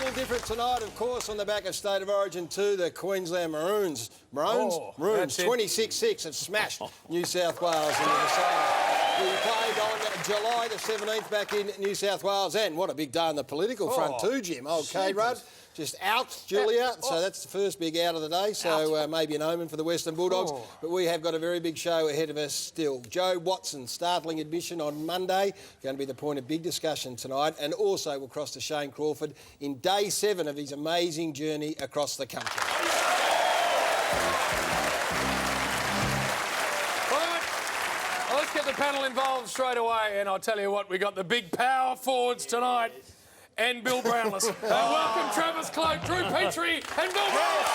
Something different tonight, of course, on the back of State of Origin 2, the Queensland Maroons. Maroons 26-6 have smashed New South Wales in the decider. We played on July the 17th back in New South Wales, and what a big day on the political front too, Jim. Old K-Rudd just out, Julia, so that's the first big out of the day, so maybe an omen for the Western Bulldogs. But we have got a very big show ahead of us still. Joe Watson's startling admission on Monday, going to be the point of big discussion tonight, and also we'll cross to Shane Crawford in day 7 of his amazing journey across the country. Let's get the panel involved straight away, and I'll tell you what, we got the big power forwards tonight, and Bill Brownless. Welcome Travis Cloak, Drew Petrie, and Bill Brownless.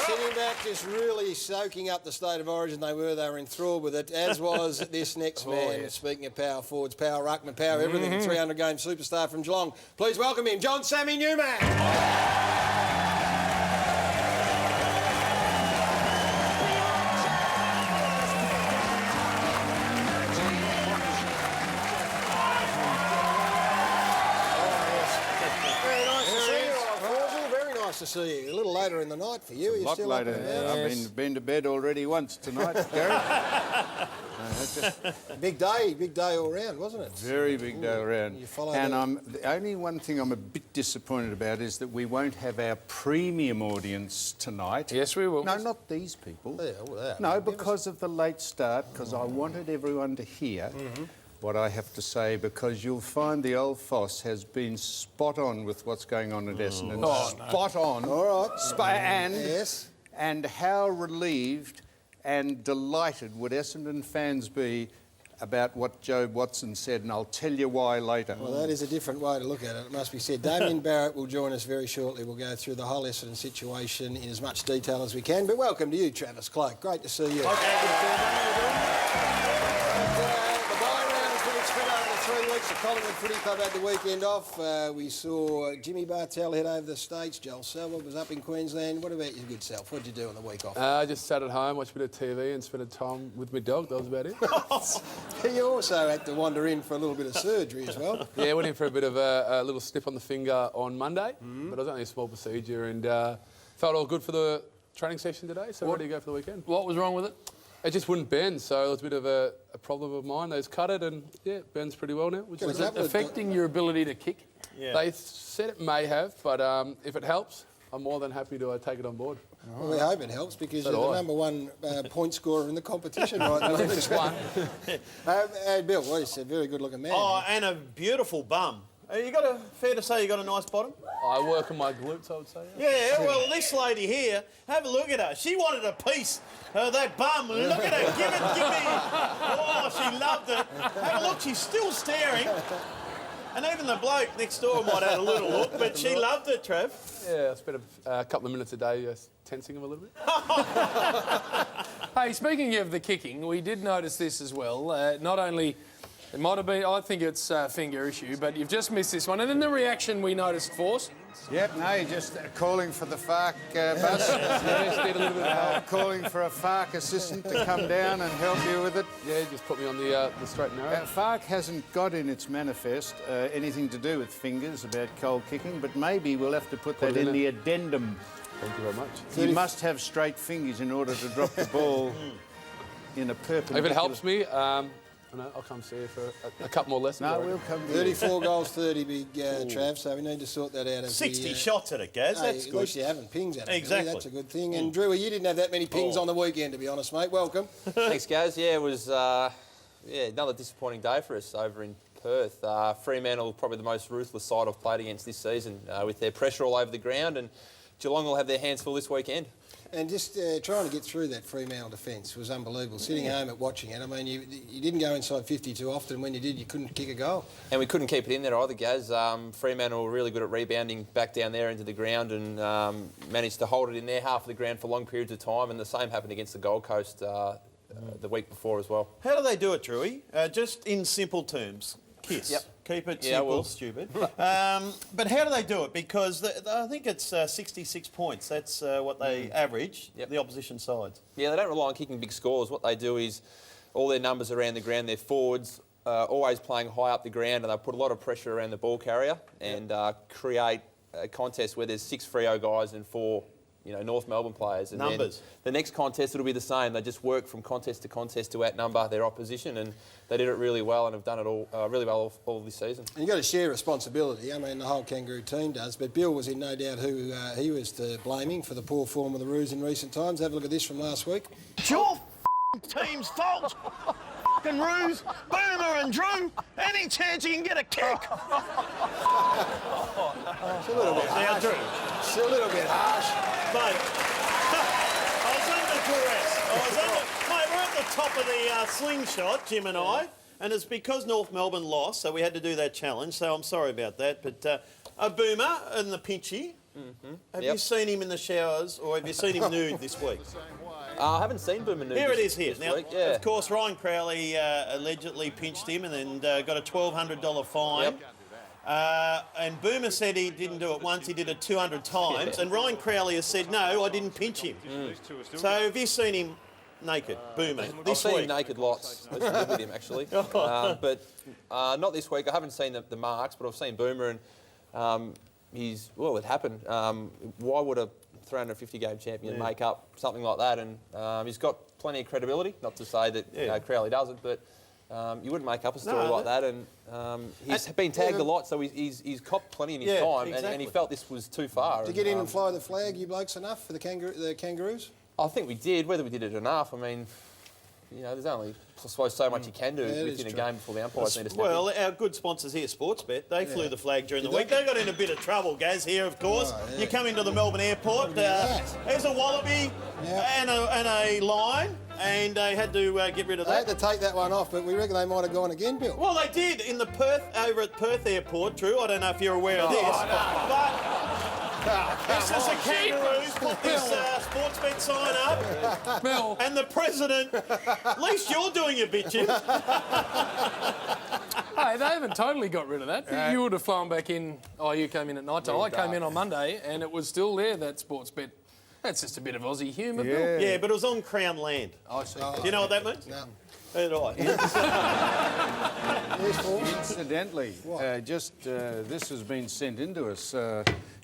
Sitting back, just really soaking up the State of Origin. They were enthralled with it, as was this next man. Speaking of power forwards, power ruckman, power everything, 300-game superstar from Geelong. Please welcome him, John Sammy Newman. To see you. A little later in the night for you. A lot later. I've been to bed already once tonight, Gary. Big day all round, wasn't it? Very big day all round. You followed and the only one thing I'm a bit disappointed about is that we won't have our premium audience tonight. Yes, we will. No, not these people. Yeah, no, because of the late start, because I wanted everyone to hear what I have to say, because you'll find the old Foss has been spot on with what's going on at Essendon. Spot on. All right. And how relieved and delighted would Essendon fans be about what Joe Watson said, and I'll tell you why later. Well, that is a different way to look at it, it must be said. Damien Barrett will join us very shortly. We'll go through the whole Essendon situation in as much detail as we can. But welcome to you, Travis Cloak. Great to see you. The 3 weeks of Collingwood Footy Club had the weekend off. We saw Jimmy Bartell head over the States. Joel Selwood was up in Queensland. What about your good self? What did you do on the week off? I just sat at home, watched a bit of TV and spent time with my dog. That was about it. You also had to wander in for a little bit of surgery as well. Yeah, went in for a bit of a little snip on the finger on Monday, but it was only a small procedure, and felt all good for the training session today, so ready to go for the weekend. What was wrong with it? It just wouldn't bend, so it was a bit of a problem of mine. They just cut it, and yeah, it bends pretty well now. Which is it affecting your ability to kick? Yeah. They said it may have, but if it helps, I'm more than happy to take it on board. Well, we hope it helps, because you're the #1 point scorer in the competition right now. Just one. Bill, well, he's a very good-looking man. Oh, and a beautiful bum. Fair to say you got a nice bottom? I work on my glutes, I would say. Yeah, well, this lady here, have a look at her. She wanted a piece of that bum. Look at her, give me. Oh, she loved it. Have a look, she's still staring. And even the bloke next door might have a little look, but she loved it, Trev. Yeah, I spent a couple of minutes a day tensing him a little bit. Hey, speaking of the kicking, we did notice this as well. Not only... It might have been, I think it's a finger issue, but you've just missed this one. And then the reaction we noticed, Force. Yep, no, you're just calling for the FARC bus. Just need a little bit of help. Calling for a FARC assistant to come down and help you with it. Yeah, just put me on the straight and narrow. FARC hasn't got in its manifest anything to do with fingers about cold kicking, but maybe we'll have to put that in the addendum. Thank you very much. You must have straight fingers in order to drop the ball in a perpendicular... If it helps me... I'll come see you for a couple more lessons. No, we'll come. 34 goals, 30 big, Trav, so we need to sort that out. 60 shots at it, Gaz, that's good. At least you haven't pings at it. Exactly. Really. That's a good thing. And, Drew, you didn't have that many pings on the weekend, to be honest, mate. Welcome. Thanks, Gaz. Yeah, it was another disappointing day for us over in Perth. Fremantle, probably the most ruthless side I've played against this season, with their pressure all over the ground, and Geelong will have their hands full this weekend. And just trying to get through that Fremantle defence was unbelievable. Sitting home at watching it, I mean, you didn't go inside 50 too often. When you did, you couldn't kick a goal. And we couldn't keep it in there either, Gaz. Fremantle were really good at rebounding back down there into the ground, and managed to hold it in their half of the ground for long periods of time. And the same happened against the Gold Coast the week before as well. How do they do it, Drewy? Just in simple terms. Kiss. Yep. Keep it simple, stupid. But how do they do it? Because I think it's 66 points. That's what they average, the opposition sides. Yeah, they don't rely on kicking big scores. What they do is all their numbers around the ground, their forwards always playing high up the ground, and they put a lot of pressure around the ball carrier and create a contest where there's 6 Freo guys and 4, North Melbourne players. And numbers. Then the next contest, it'll be the same. They just work from contest to outnumber their opposition, and they did it really well and have done it all really well all this season. And you've got to share responsibility. I mean, the whole Kangaroo team does, but Bill was in no doubt who he was to blaming for the poor form of the Roos in recent times. Have a look at this from last week. It's your team's fault. F***ing Roos, Boomer and Drew. Any chance you can get a kick? It's a little bit harsh. It's a little bit harsh. Mate, I was under duress. Mate, we're at the top of the slingshot, Jim and I, and it's because North Melbourne lost, so we had to do that challenge, so I'm sorry about that. But a Boomer and the Pinchy, have you seen him in the showers, or have you seen him nude this week? I haven't seen Boomer nude Here it this is here. this Now, week, yeah. of course, Ryan Crowley allegedly pinched him and then got a $1,200 fine. Yep. And Boomer said he didn't do it once, he did it 200 times. And Ryan Crowley has said, no, I didn't pinch him. So have you seen him naked, Boomer, I've this seen him week? naked lots. I used to live with him, actually. But not this week. I haven't seen the marks, but I've seen Boomer, and it happened. Why would a 350-game champion make up something like that? And he's got plenty of credibility. Not to say that Crowley doesn't, but you wouldn't make up a story like that. And he's been tagged a lot, so he's copped plenty in his time, and he felt this was too far. To get in and fly the flag, you blokes enough for the Kangaroos? I think we did. Whether we did it enough, I mean, there's only, I suppose, so much you can do within a game before the umpires need to step in. Well, our good sponsors here, Sportsbet, they flew the flag during the week. They got in a bit of trouble, Gaz, here, of course. You come into the Melbourne airport, there's a wallaby and a lion, and they had to get rid of They that. had to take that one off, but we reckon they might have gone again, Bill. Well, they did in the over at Perth airport, Drew. I don't know if you're aware of this, but this is the Kangaroos. Put this Sportsbet sign up. Bill. And the president, at least you're doing your bit, Jim. Hey, they haven't totally got rid of that. You would have flown back in. Oh, you came in at night time. I came in on Monday, and it was still there, that sports bet. That's just a bit of Aussie humour, Bill. Yeah, but it was on Crown land. I see. Do you know what that means? No. Incidentally, this has been sent in to us.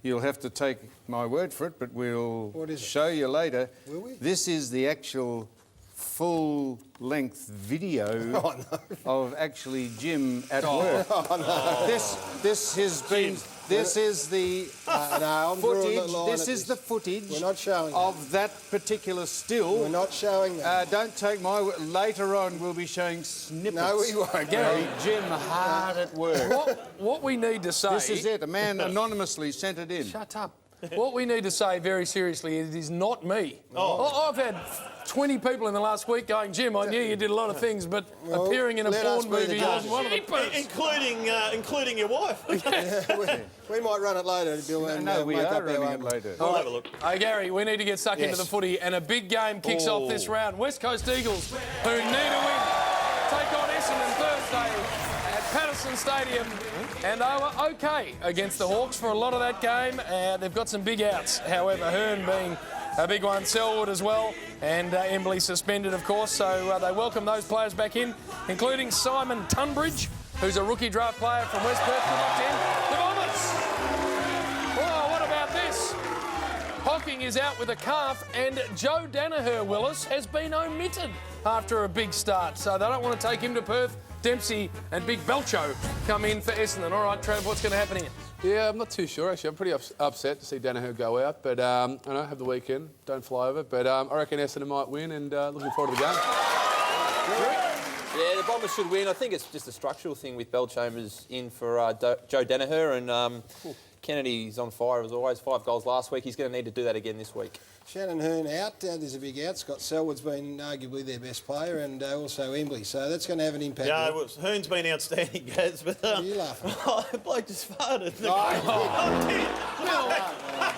You'll have to take my word for it, but we'll show you later. Will we? This is the actual full-length video of actually Jim at work. This has been. This is the footage. This is the footage. We're not showing of that particular still. We're not showing that. Don't take my word. Later on, we'll be showing snippets. No, we won't. Gary, Jim hard at work. What we need to say... This is it. A man anonymously sent it in. Shut up. What we need to say very seriously is it is not me. I've had 20 people in the last week going, Jim, I knew you did a lot of things, but appearing in a porn movie was one of them. Including your wife. We might run it later, Bill, and we make are up our running own. it later. I'll have a look. Hey, Gary, we need to get stuck into the footy, and a big game kicks off this round. West Coast Eagles, who need a win, take on Essendon Thursday at Patterson Stadium, and they were OK against the Hawks for a lot of that game. They've got some big outs, however, Hearn being a big one, Selwood as well, and Embley suspended, of course, so they welcome those players back in, including Simon Tunbridge, who's a rookie draft player from West Perth. Good luck to him. The Bombers! Oh, what about this? Hocking is out with a calf, and Joe Danaher, Willis, has been omitted after a big start, so they don't want to take him to Perth. Dempsey and Big Belcho come in for Essendon. All right, Trav, what's going to happen here? Yeah, I'm not too sure, actually. I'm pretty upset to see Danaher go out, but I know, have the weekend, don't fly over. But I reckon Essendon might win, and looking forward to the game. Yeah, the Bombers should win. I think it's just a structural thing with Belchambers in for Joe Danaher, and Kennedy's on fire as always. 5 goals last week. He's going to need to do that again this week. Shannon Hearn out. There's a big out. Scott Selwood's been arguably their best player, and also Embley. So that's going to have an impact. Yeah, Hearn's been outstanding, Gaz, but... What are you laughing at? Oh, the bloke just farted.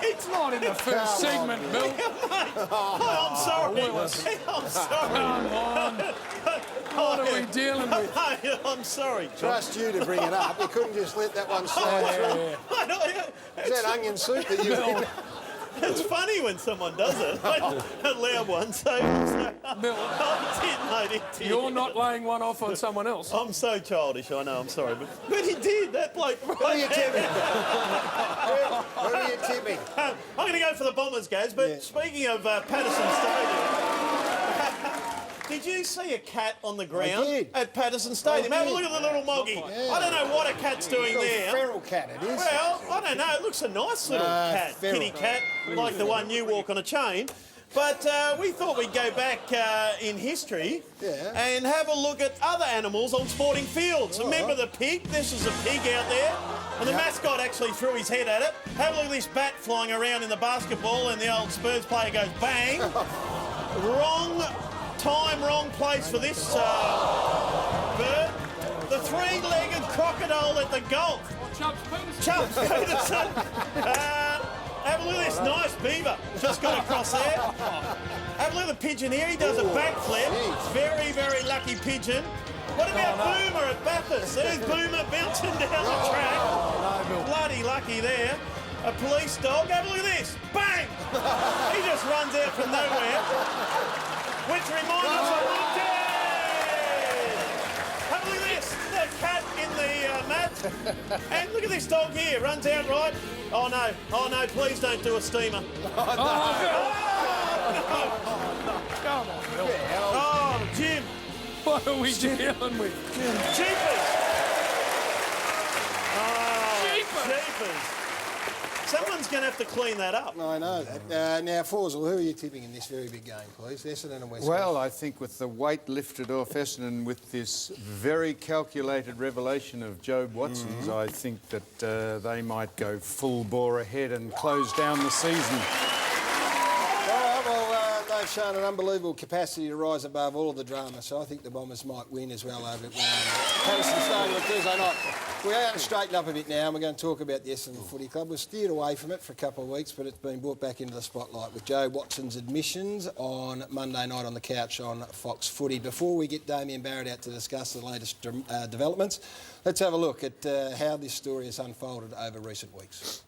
It's not in the first segment, Bill. I'm sorry. I'm sorry. Come on. What are we dealing with? I'm sorry. Trust you to bring it up. You couldn't just let that one slide through. Is that onion soup that you... It's funny when someone does it. A loud one, so I did, mate, he did. You're not laying one off on someone else. I'm so childish, I know, I'm sorry. But he did, that bloke. Who are you tipping? Who are you tipping? I'm going to go for the Bombers, Gaz, but speaking of Patterson Stadium, did you see a cat on the ground at Patterson Stadium? Have a look at the little moggy. I don't know what a cat's doing there. Feral cat it is. Well, I don't know. It looks a nice little cat, kitty cat, like the one you walk on a chain. But we thought we'd go back in history and have a look at other animals on sporting fields. Remember the pig? This is a pig out there. And the mascot actually threw his head at it. Have a look at this bat flying around in the basketball and the old Spurs player goes bang. Wrong time, wrong place for this bird. The three-legged crocodile at the golf. Chumps Peterson. Have a look at this nice beaver just got across there. Have a look at the pigeon here. He does a backflip. Very, very lucky pigeon. What about Boomer at Bathurst? There's Boomer bouncing down the track. Bloody lucky there. A police dog. Have a look at this. Bang! He just runs out from nowhere. Which reminds us of Monty! Have a look at this. The cat in the mat. And look at this dog here. Runs out right. Oh no, please don't do a steamer. Come on, Bill. Oh, Jim. What are we dealing with? Jeepers. Oh, jeepers. Someone's going to have to clean that up. I know that. Now, Forsell, who are you tipping in this very big game, please? Essendon and West Coast. Well, I think with the weight lifted off Essendon with this very calculated revelation of Jobe Watson's, I think that they might go full bore ahead and close down the season. They've shown an unbelievable capacity to rise above all of the drama, so I think the Bombers might win as well over at Patterson Stadium on Thursday night. We're going to straighten up a bit now and we're going to talk about the Essendon Footy Club. We've steered away from it for a couple of weeks, but it's been brought back into the spotlight with Jobe Watson's admissions on Monday night on the couch on Fox Footy. Before we get Damien Barrett out to discuss the latest developments, let's have a look at how this story has unfolded over recent weeks.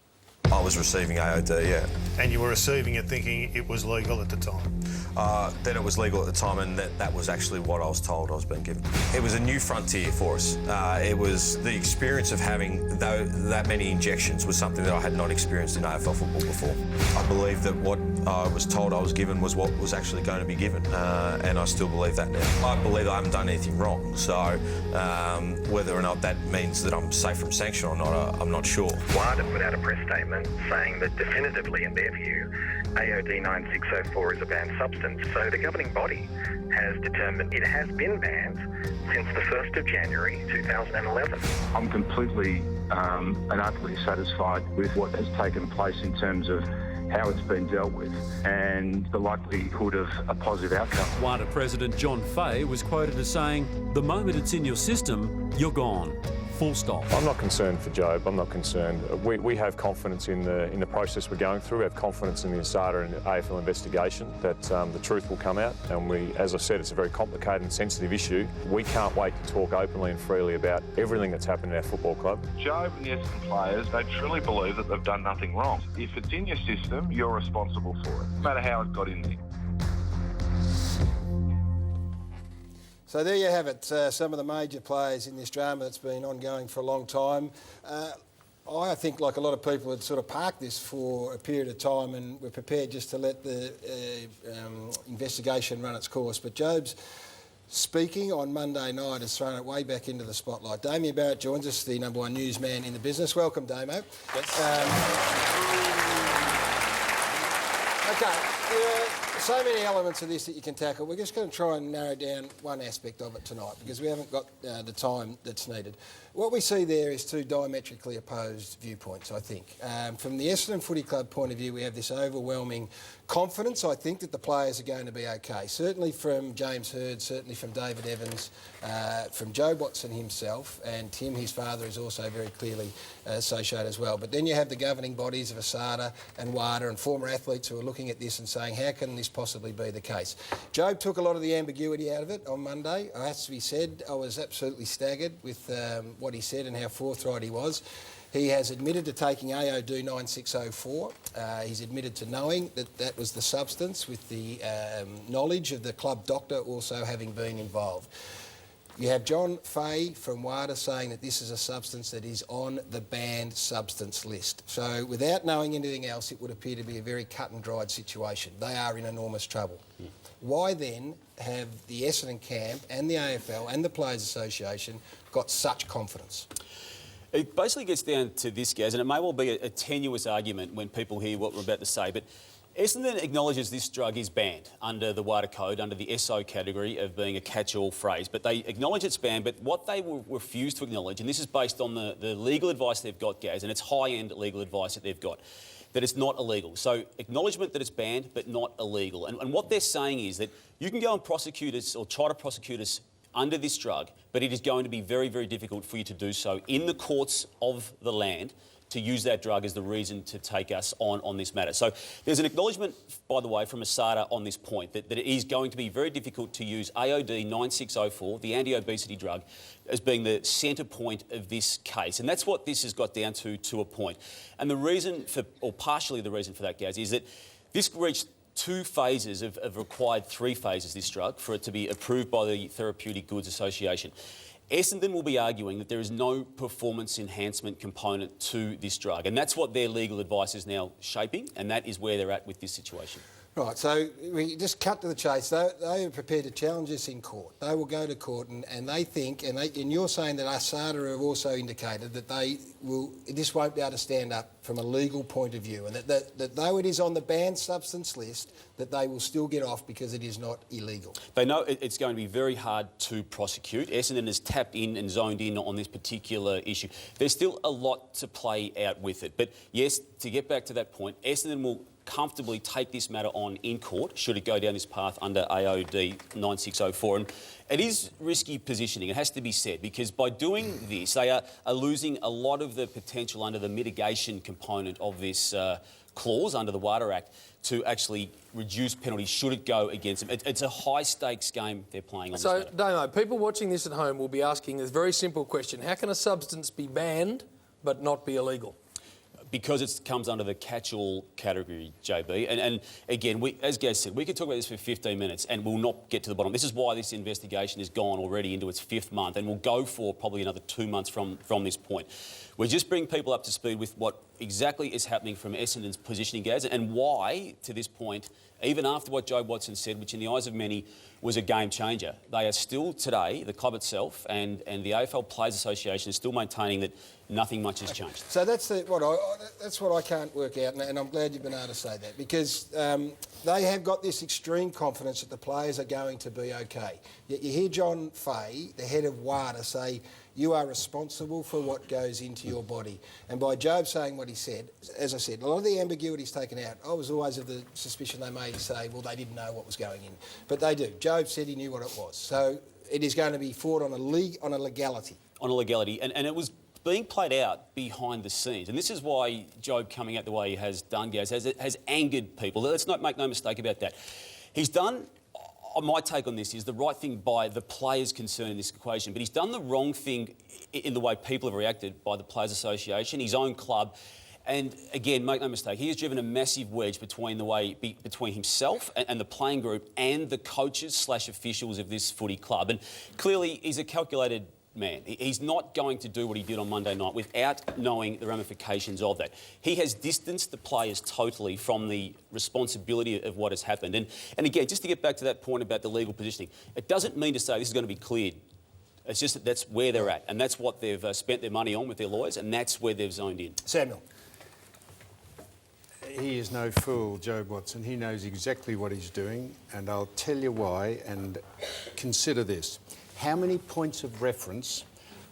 I was receiving AOD, yeah. And you were receiving it thinking it was legal at the time? Then it was legal at the time, and that was actually what I was told I was being given. It was a new frontier for us. It was the experience of having that many injections was something that I had not experienced in AFL football before. I believe that what I was told I was given was what was actually going to be given, and I still believe that now. I believe I haven't done anything wrong, so whether or not that means that I'm safe from sanction or not, I'm not sure. WADA put out a press statement saying that definitively, in their view, AOD 9604 is a banned substance. So the governing body has determined it has been banned since the 1st of January 2011. I'm completely and utterly satisfied with what has taken place in terms of how it's been dealt with and the likelihood of a positive outcome. WADA President John Fay was quoted as saying, "The moment it's in your system, you're gone. Full stop." I'm not concerned for Jobe. I'm not concerned. We have confidence in the process we're going through. We have confidence in the ASADA and AFL investigation that the truth will come out. And as I said, it's a very complicated and sensitive issue. We can't wait to talk openly and freely about everything that's happened in our football club. Jobe and the Essendon players, they truly believe that they've done nothing wrong. If it's in your system, you're responsible for it, no matter how it got in there. So there you have it, some of the major players in this drama that's been ongoing for a long time. I think, like a lot of people, had sort of parked this for a period of time and were prepared just to let the investigation run its course. But Jobe's speaking on Monday night has thrown it way back into the spotlight. Damien Barrett joins us, the #1 newsman in the business. Welcome, Damo. Okay, so many elements of this that you can tackle. We're just going to try and narrow down one aspect of it tonight because we haven't got the time that's needed. What we see there is two diametrically opposed viewpoints, I think. From the Essendon Footy Club point of view, we have this overwhelming confidence, I think, that the players are going to be okay. Certainly from James Hird, certainly from David Evans, from Jobe Watson himself, and Tim, his father, is also very clearly associated as well. But then you have the governing bodies of ASADA and WADA and former athletes who are looking at this and saying, how can this possibly be the case? Jobe took a lot of the ambiguity out of it on Monday. It has to be said, I was absolutely staggered with what he said and how forthright he was. He has admitted to taking AOD 9604. He's admitted to knowing that that was the substance, with the knowledge of the club doctor also having been involved. You have John Fay from WADA saying that this is a substance that is on the banned substance list. So without knowing anything else, it would appear to be a very cut and dried situation. They are in enormous trouble. Why then have the Essendon camp and the AFL and the Players Association got such confidence? It basically gets down to this, Gaz, and it may well be a tenuous argument when people hear what we're about to say, but Essendon acknowledges this drug is banned under the WADA code, under the SO category of being a catch-all phrase, but they acknowledge it's banned, but what they will refuse to acknowledge, and this is based on the legal advice they've got, Gaz, and it's high-end legal advice that they've got, that it's not illegal. So acknowledgement that it's banned, but not illegal. And what they're saying is that you can go and prosecute us or try to prosecute us under this drug, but it is going to be very, very difficult for you to do so in the courts of the land to use that drug as the reason to take us on this matter. So there's an acknowledgement, by the way, from ASADA on this point, that it is going to be very difficult to use AOD 9604, the anti-obesity drug, as being the centre point of this case. And that's what this has got down to a point. And the reason for, or partially the reason for that, Gaz, is that this reached 2 phases of required 3 phases, this drug, for it to be approved by the Therapeutic Goods Association. Essendon will be arguing that there is no performance enhancement component to this drug, and that's what their legal advice is now shaping, and that is where they're at with this situation. Right, so we just cut to the chase. They are prepared to challenge this in court. They will go to court, and they think, and you're saying that ASADA have also indicated that this won't be able to stand up from a legal point of view, and that though it is on the banned substance list, that they will still get off because it is not illegal. They know it's going to be very hard to prosecute. Essendon has tapped in and zoned in on this particular issue. There's still a lot to play out with it. But yes, to get back to that point, Essendon will comfortably take this matter on in court, should it go down this path under AOD 9604. And it is risky positioning, it has to be said, because by doing this, they are losing a lot of the potential under the mitigation component of this clause under the WADA Act to actually reduce penalties should it go against them. It's a high-stakes game they're playing on this matter. So, Damo, people watching this at home will be asking this very simple question. How can a substance be banned but not be illegal? Because it comes under the catch-all category, JB. And again, as Gaz said, we could talk about this for 15 minutes and we'll not get to the bottom. This is why this investigation has gone already into its 5th month and will go for probably another 2 months from this point. We're just bringing people up to speed with what exactly is happening from Essendon's positioning, Gaz, and why, to this point, even after what Joe Watson said, which in the eyes of many was a game changer, they are still today, the club itself and the AFL Players Association is still maintaining that nothing much has changed. So that's what I can't work out, and I'm glad you've been able to say that, because they have got this extreme confidence that the players are going to be okay. Yet you hear John Fay, the head of WADA, say, you are responsible for what goes into your body. And by Job saying what he said, as I said, a lot of the ambiguity's taken out. I was always of the suspicion they may say, well, they didn't know what was going in. But they do. Job said he knew what it was. So it is going to be fought on a legality. On a legality. And it was being played out behind the scenes. And this is why Job coming out the way he has done, Gaz, has angered people. Let's not make no mistake about that. He's done... My take on this is the right thing by the players concerned in this equation, but he's done the wrong thing in the way people have reacted by the Players Association, his own club. And again, make no mistake, he has driven a massive wedge between himself and the playing group and the coaches / officials of this footy club. And clearly, he's a calculated man. He's not going to do what he did on Monday night without knowing the ramifications of that. He has distanced the players totally from the responsibility of what has happened. And again, just to get back to that point about the legal positioning, it doesn't mean to say this is going to be cleared. It's just that that's where they're at, and that's what they've spent their money on with their lawyers, and that's where they've zoned in. Samuel. He is no fool, Joe Watson. He knows exactly what he's doing, and I'll tell you why, and consider this. How many points of reference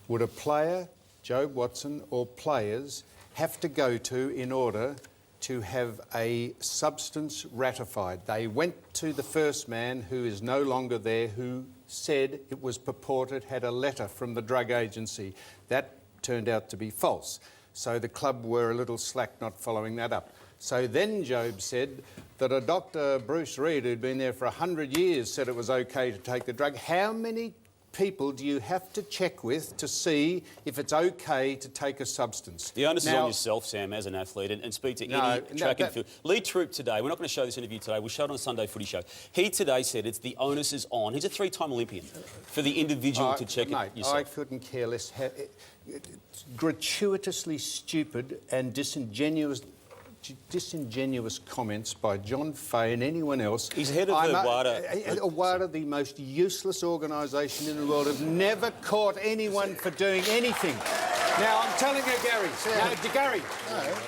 would a player, Joe Watson, or players have to go to in order to have a substance ratified? They went to the first man, who is no longer there, who said it was purported, had a letter from the drug agency. That turned out to be false. So the club were a little slack not following that up. So then Job said that a Dr. Bruce Reid, who'd been there for 100 years, said it was okay to take the drug. How many people do you have to check with to see if it's okay to take a substance? The onus is Now- on yourself, Sam, as an athlete, and speak to No, any no, track and that- field. Lee Troop today, we're not going to show this interview today, we'll show it on Sunday Footy Show. He today said it's the onus is on, he's a 3-time Olympian, for the individual to check mate, it yourself. I couldn't care less. It's gratuitously stupid and disingenuous comments by John Fay and anyone else. He's head of the WADA. WADA, the most useless organisation in the world, have never caught anyone for doing anything. Now, I'm telling you, Gary,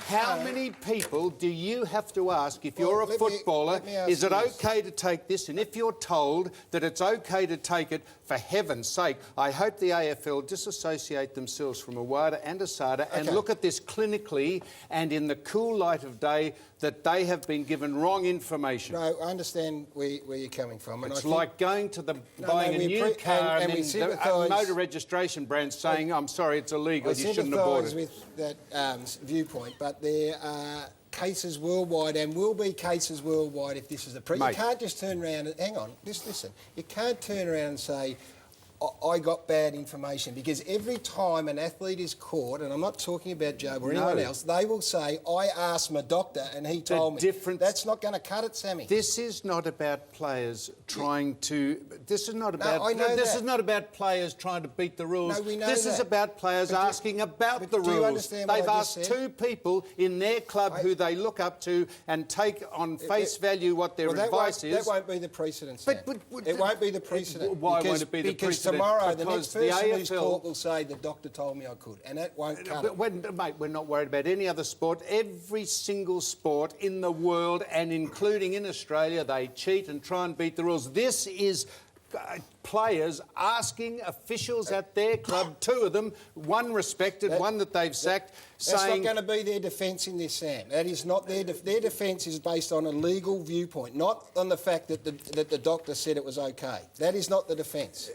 how many people do you have to ask if you're a footballer, is it okay to take this? And if you're told that it's okay to take it, for heaven's sake, I hope the AFL disassociate themselves from a WADA and a SADA and look at this clinically and in the cool light of day that they have been given wrong information. No, I understand where you're coming from. And It's I think like going to buying a new car and we then the sympathise- motor registration brand saying, I'm sorry, it's illegal, you shouldn't have bought sympathise it. with that viewpoint, but there are cases worldwide and will be cases worldwide if this is the you Mate. can't just turn around and hang on, just listen. You can't turn around and say, I got bad information, because every time an athlete is caught, and I'm not talking about Job or anyone else, they will say, I asked my doctor and he told me. That's not going to cut it, Sammy. This is not about players trying to. This is not about. I know this that. is not about players trying to beat the rules. No, we know this is that. about players But asking about the do you rules. understand what They've I just asked said? 2 people in their club who they look up to and take on face value what their advice is. That won't be the precedent, Sam. It won't be the precedent. Why won't it be the because precedent? tomorrow the Because next person who's AFL caught will say the doctor told me I could, and that won't cut it. Mate, we're not worried about any other sport. Every single sport in the world, and including in Australia, they cheat and try and beat the rules. This is players asking officials at their club, 2 of them, one respected, one that they've sacked, That's saying... not going to be their defence in this, Sam. That is not their defence is based on a legal viewpoint, not on the fact that the doctor said it was okay. That is not the defence.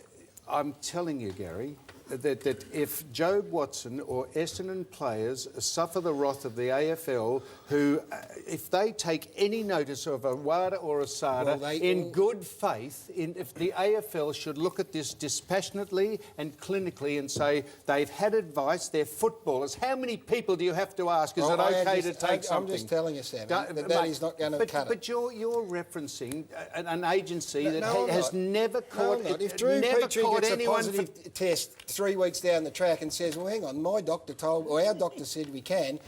I'm telling you, Gary, that if Jobe Watson or Essendon players suffer the wrath of the AFL, who, if they take any notice of a WADA or a SADA, in good faith, if the AFL should look at this dispassionately and clinically and say they've had advice, they're footballers. How many people do you have to ask? Is it okay to take something? I'm just telling you, Sam, that is not going to cut it. But you're referencing an agency that No, I'm has not. never caught, No, I'm not. If Drew never Petrie caught gets anyone a positive test 3 weeks down the track and says, well, hang on, my doctor told, or our doctor said we can,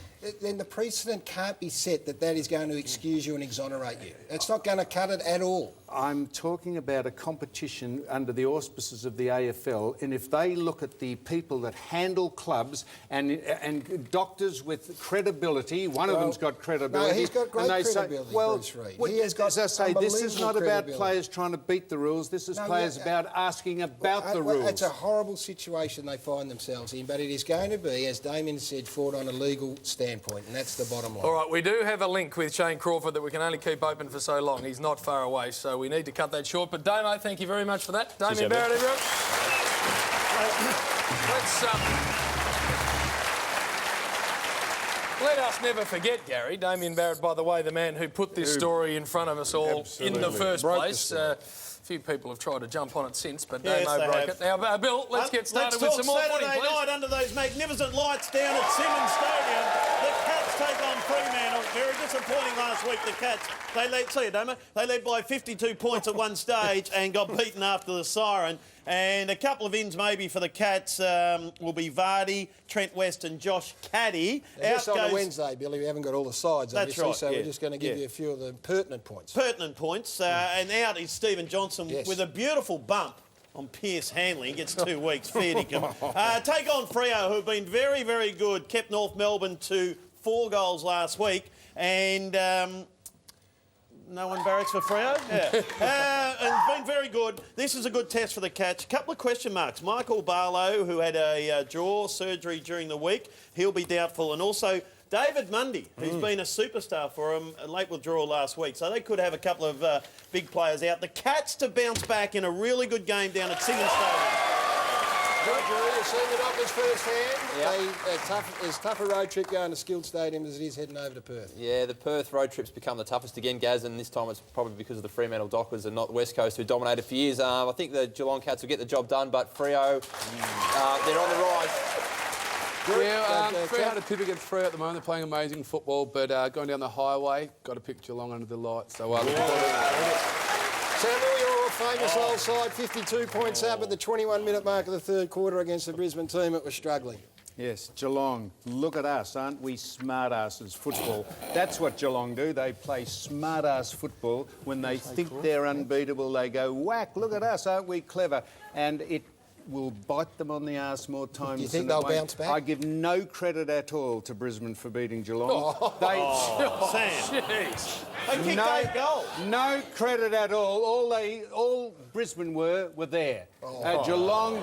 then the precedent can't be set that is going to excuse you and exonerate you. It's not going to cut it at all. I'm talking about a competition under the auspices of the AFL, and if they look at the people that handle clubs and doctors with credibility, one of them's got credibility. No, he's got great and they credibility, say, well, Bruce Reid. He has got as I say, this is not about credibility. players trying to beat the rules. This is players about asking about the rules. It's a horrible situation they find themselves in, but it is going to be, as Damien said, fought on a legal standpoint, and that's the bottom line. All right, we do have a link with Shane Crawford that we can only keep open for so long. He's not far away, so we need to cut that short. But Damo, thank you very much for that. Damien Barrett, everyone. Let us never forget, Gary. Damien Barrett, by the way, the man who put this story in front of us all in the first place. A few people have tried to jump on it since, but Damo broke it. Now, Bill, let's get started with some more footy, Saturday please. night under those magnificent lights down at Simmons Stadium. The Cats take on Fremantle. Very disappointing last week, the Cats. They led by 52 points at one stage and got beaten after the siren. And a couple of ins maybe for the Cats will be Vardy, Trent West and Josh Caddy. Just on a Wednesday, Billy, we haven't got all the sides, That's obviously, right, so we're just going to give you a few of the pertinent points. And out is Stephen Johnson with a beautiful bump on Pierce Hanley. He gets 2 weeks. Fair dinkum. Take on Freo, who have been very, very good. Kept North Melbourne to 4 goals last week. And... no one barracks for Freo? Yeah. And been very good. This is a good test for the Cats. A couple of question marks. Michael Barlow, who had a jaw surgery during the week, he'll be doubtful. And also David Mundy, who's been a superstar for him, a late withdrawal last week. So they could have a couple of big players out. The Cats to bounce back in a really good game down at Simmons Stadium. Roger, you've seen the Dockers firsthand. There's a tougher road trip going to Skilled Stadium as it is heading over to Perth. Yeah, the Perth road trip's become the toughest again, Gaz, and this time it's probably because of the Fremantle Dockers and not the West Coast, who dominated for years. I think the Geelong Cats will get the job done, but Freo, they're on the rise. Yeah, Freo had a tip against Freo at the moment. They're playing amazing football, but going down the highway, got to pick Geelong under the lights. So looking forward to it. Samuel, your famous old side, 52 points up at the 21-minute mark of the third quarter against the Brisbane team that was struggling. Yes, Geelong. Look at us, aren't we smart-asses football? That's what Geelong do. They play smart-ass football. When they think they're unbeatable, they go, whack, look at us, aren't we clever? And it will bite them on the arse more times. Do you think than they'll bounce back? I give no credit at all to Brisbane for beating Geelong. Sam. Jeez. They kicked 8 goals. No credit at all. All Brisbane were there. Geelong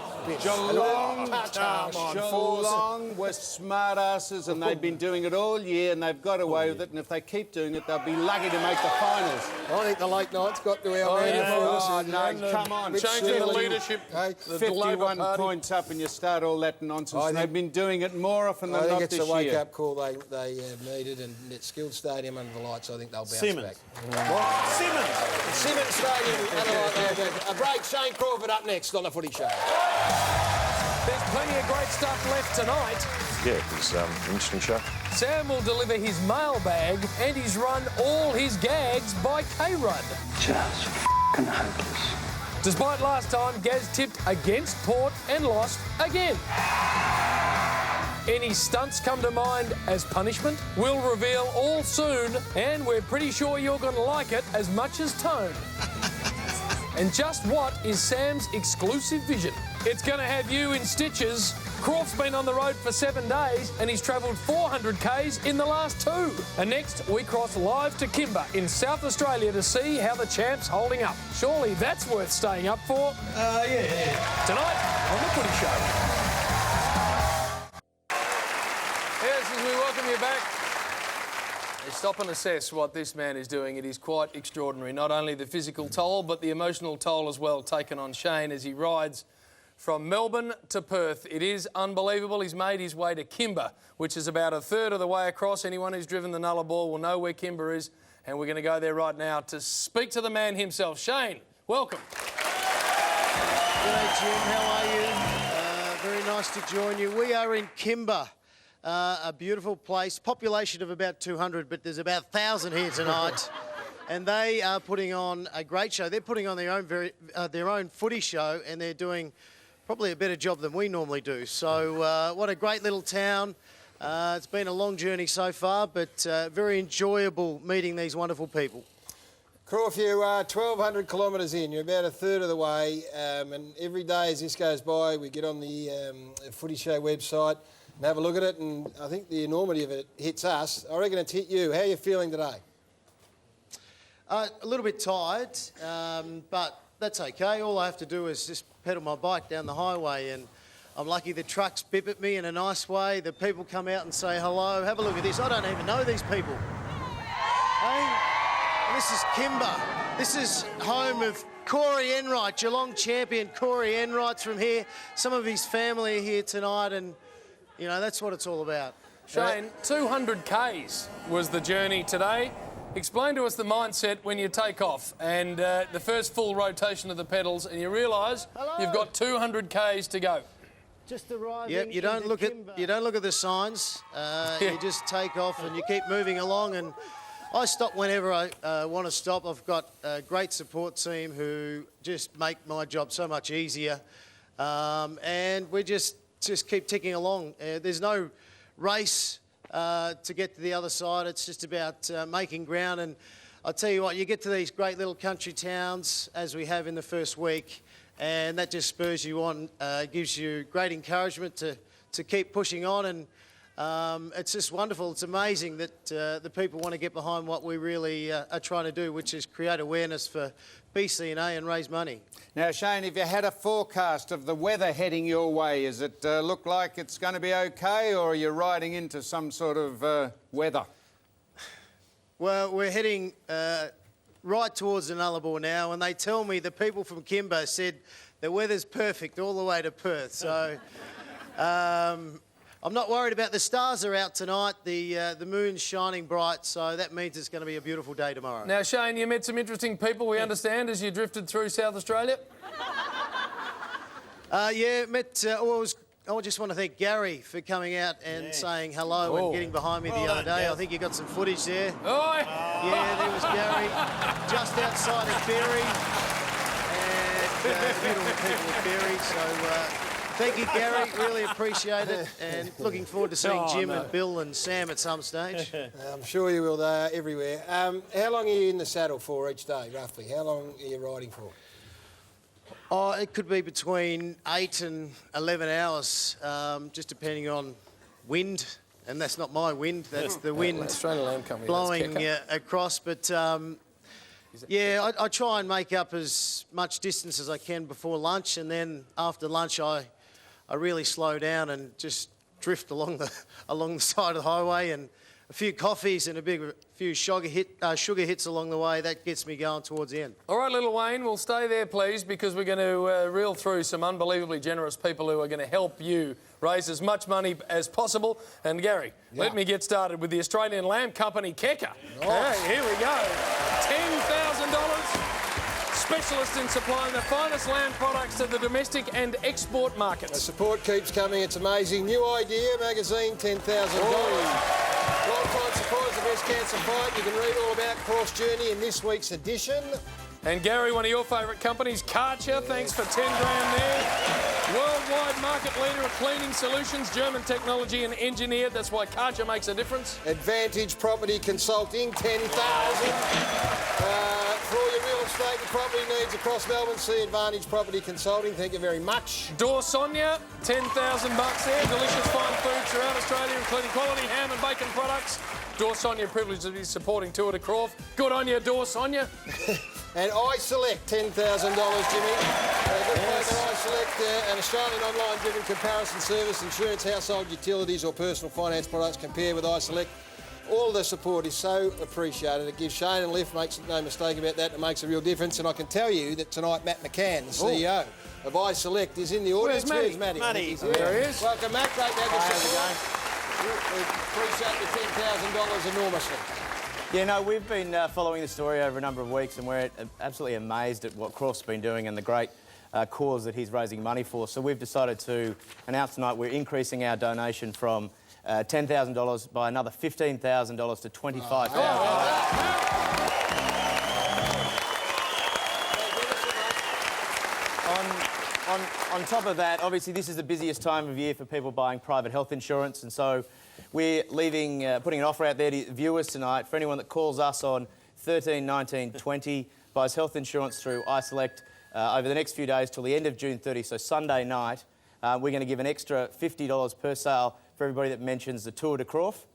were smart asses, and they've been doing it all year, and they've got away with it. And if they keep doing it, they'll be lucky to make the finals. I think the late night's got to our man. Come on, changing the leadership. 51 points up, and you start all that nonsense. And they've been doing it more often than not this year. I think it's a wake-up call they needed, and at Skilled Stadium under the lights, I think they'll bounce back. Simmons Stadium under the lights. A break. Shane Crawford up next on the Footy Show. There's plenty of great stuff left tonight. Yeah, it was an interesting show. Sam will deliver his mailbag, and he's run all his gags by K-Rudd. Just f***ing hopeless. Despite last time, Gaz tipped against Port and lost again. Any stunts come to mind as punishment? We'll reveal all soon, and we're pretty sure you're going to like it as much as Tone. And just what is Sam's exclusive vision? It's going to have you in stitches. Croft's been on the road for 7 days and he's travelled 400 Ks in the last 2. And next, we cross live to Kimber in South Australia to see how the champ's holding up. Surely that's worth staying up for. Yeah. Tonight on The Footy Show. Yes, as we welcome you back. Stop and assess what this man is doing. It is quite extraordinary. Not only the physical toll, but the emotional toll as well taken on Shane as he rides from Melbourne to Perth. It is unbelievable. He's made his way to Kimber, which is about a third of the way across. Anyone who's driven the Nullarbor will know where Kimber is, and we're going to go there right now to speak to the man himself. Shane, welcome. G'day, Jim. How are you? Very nice to join you. We are in Kimber. A beautiful place, population of about 200, but there's about 1,000 here tonight. And they are putting on a great show. They're putting on their own footy show, and they're doing probably a better job than we normally do. So what a great little town. It's been a long journey so far, but very enjoyable meeting these wonderful people. Croft, you are 1,200 kilometres in. You're about a third of the way, and every day as this goes by, we get on the Footy Show website and have a look at it, and I think the enormity of it hits us. I reckon it's hit you. How are you feeling today? A little bit tired, but that's okay. All I have to do is just pedal my bike down the highway, and I'm lucky the trucks bip at me in a nice way. The people come out and say hello. Have a look at this. I don't even know these people. Hey, and this is Kimber. This is home of Corey Enright, Geelong champion Corey Enright's from here. Some of his family are here tonight, and you know, that's what it's all about. Shane, 200 Ks was the journey today. Explain to us the mindset when you take off and the first full rotation of the pedals, and you realise you've got 200 Ks to go. Just arriving. Yep, you don't look at the signs. You just take off and you keep moving along. And I stop whenever I want to stop. I've got a great support team who just make my job so much easier, and we just keep ticking along. There's no race to get to the other side. It's just about making ground. And I'll tell you what, you get to these great little country towns, as we have in the first week, and that just spurs you on, gives you great encouragement to keep pushing on. And it's just wonderful. It's amazing that the people want to get behind what we really are trying to do, which is create awareness for BCNA and raise money. Now, Shane, if you had a forecast of the weather heading your way, does it look like it's going to be okay, or are you riding into some sort of weather? Well, we're heading right towards the Nullarbor now, and they tell me the people from Kimber said the weather's perfect all the way to Perth. So I'm not worried about the stars are out tonight. The moon's shining bright, so that means it's going to be a beautiful day tomorrow. Now, Shane, you met some interesting people, we understand, as you drifted through South Australia. Yeah, met... I just want to thank Gary for coming out and saying hello and getting behind me the other day. I think you got some footage there. Oh. Yeah, there was Gary, just outside of Berry. And beautiful people of Berry. So thank you, Gary. Really appreciate it. And looking forward to seeing Jim and Bill and Sam at some stage. I'm sure you will. They are everywhere. How long are you in the saddle for each day, roughly? How long are you riding for? Oh, it could be between 8 and 11 hours, just depending on wind. And that's not my wind, that's the wind blowing across. But, yeah, I try and make up as much distance as I can before lunch. And then after lunch, I really slow down and just drift along the side of the highway, and a few coffees and a few sugar hits along the way. That gets me going towards the end. All right, little Wayne, we'll stay there, please, because we're going to reel through some unbelievably generous people who are going to help you raise as much money as possible. And, Gary, let me get started with the Australian Lamb Company Keka. Here we go. $10,000. Specialist in supplying the finest lamb products to the domestic and export markets. The support keeps coming. It's amazing. New idea, magazine, $10,000. Long-time supporters of breast cancer fight. You can read all about Cross Journey in this week's edition. And Gary, one of your favourite companies, Karcher, thanks for 10 grand there. Worldwide market leader of cleaning solutions, German technology and engineered. That's why Karcher makes a difference. Advantage Property Consulting, $10,000. For all your real estate and property needs across Melbourne, see Advantage Property Consulting. Thank you very much. Door Sonia, $10,000 there. Delicious fine foods throughout Australia, including quality ham and bacon products. Door Sonia, privileged to be supporting Tour de Croft. Good on you, Door Sonia. And iSelect, $10,000, Jimmy. Good place at iSelect, an Australian online-driven comparison service, insurance, household, utilities or personal finance products. Compare with iSelect. All the support is so appreciated. It gives Shane and Liff, makes no mistake about that, it makes a real difference. And I can tell you that tonight Matt McCann, the CEO of iSelect, is in the audience. Where's Matty? Matty. There he is. Welcome, Matt. Great to have you support. We appreciate the $10,000 enormously. Yeah, no, we've been following the story over a number of weeks, and we're absolutely amazed at what Croft's been doing and the great cause that he's raising money for. So we've decided to announce tonight we're increasing our donation from $10,000 by another $15,000 to $25,000. On top of that, obviously this is the busiest time of year for people buying private health insurance, and so we're putting an offer out there to viewers tonight for anyone that calls us on 13 19 20, buys health insurance through iSelect over the next few days till the end of June 30, so Sunday night. We're going to give an extra $50 per sale for everybody that mentions the Tour de Croft.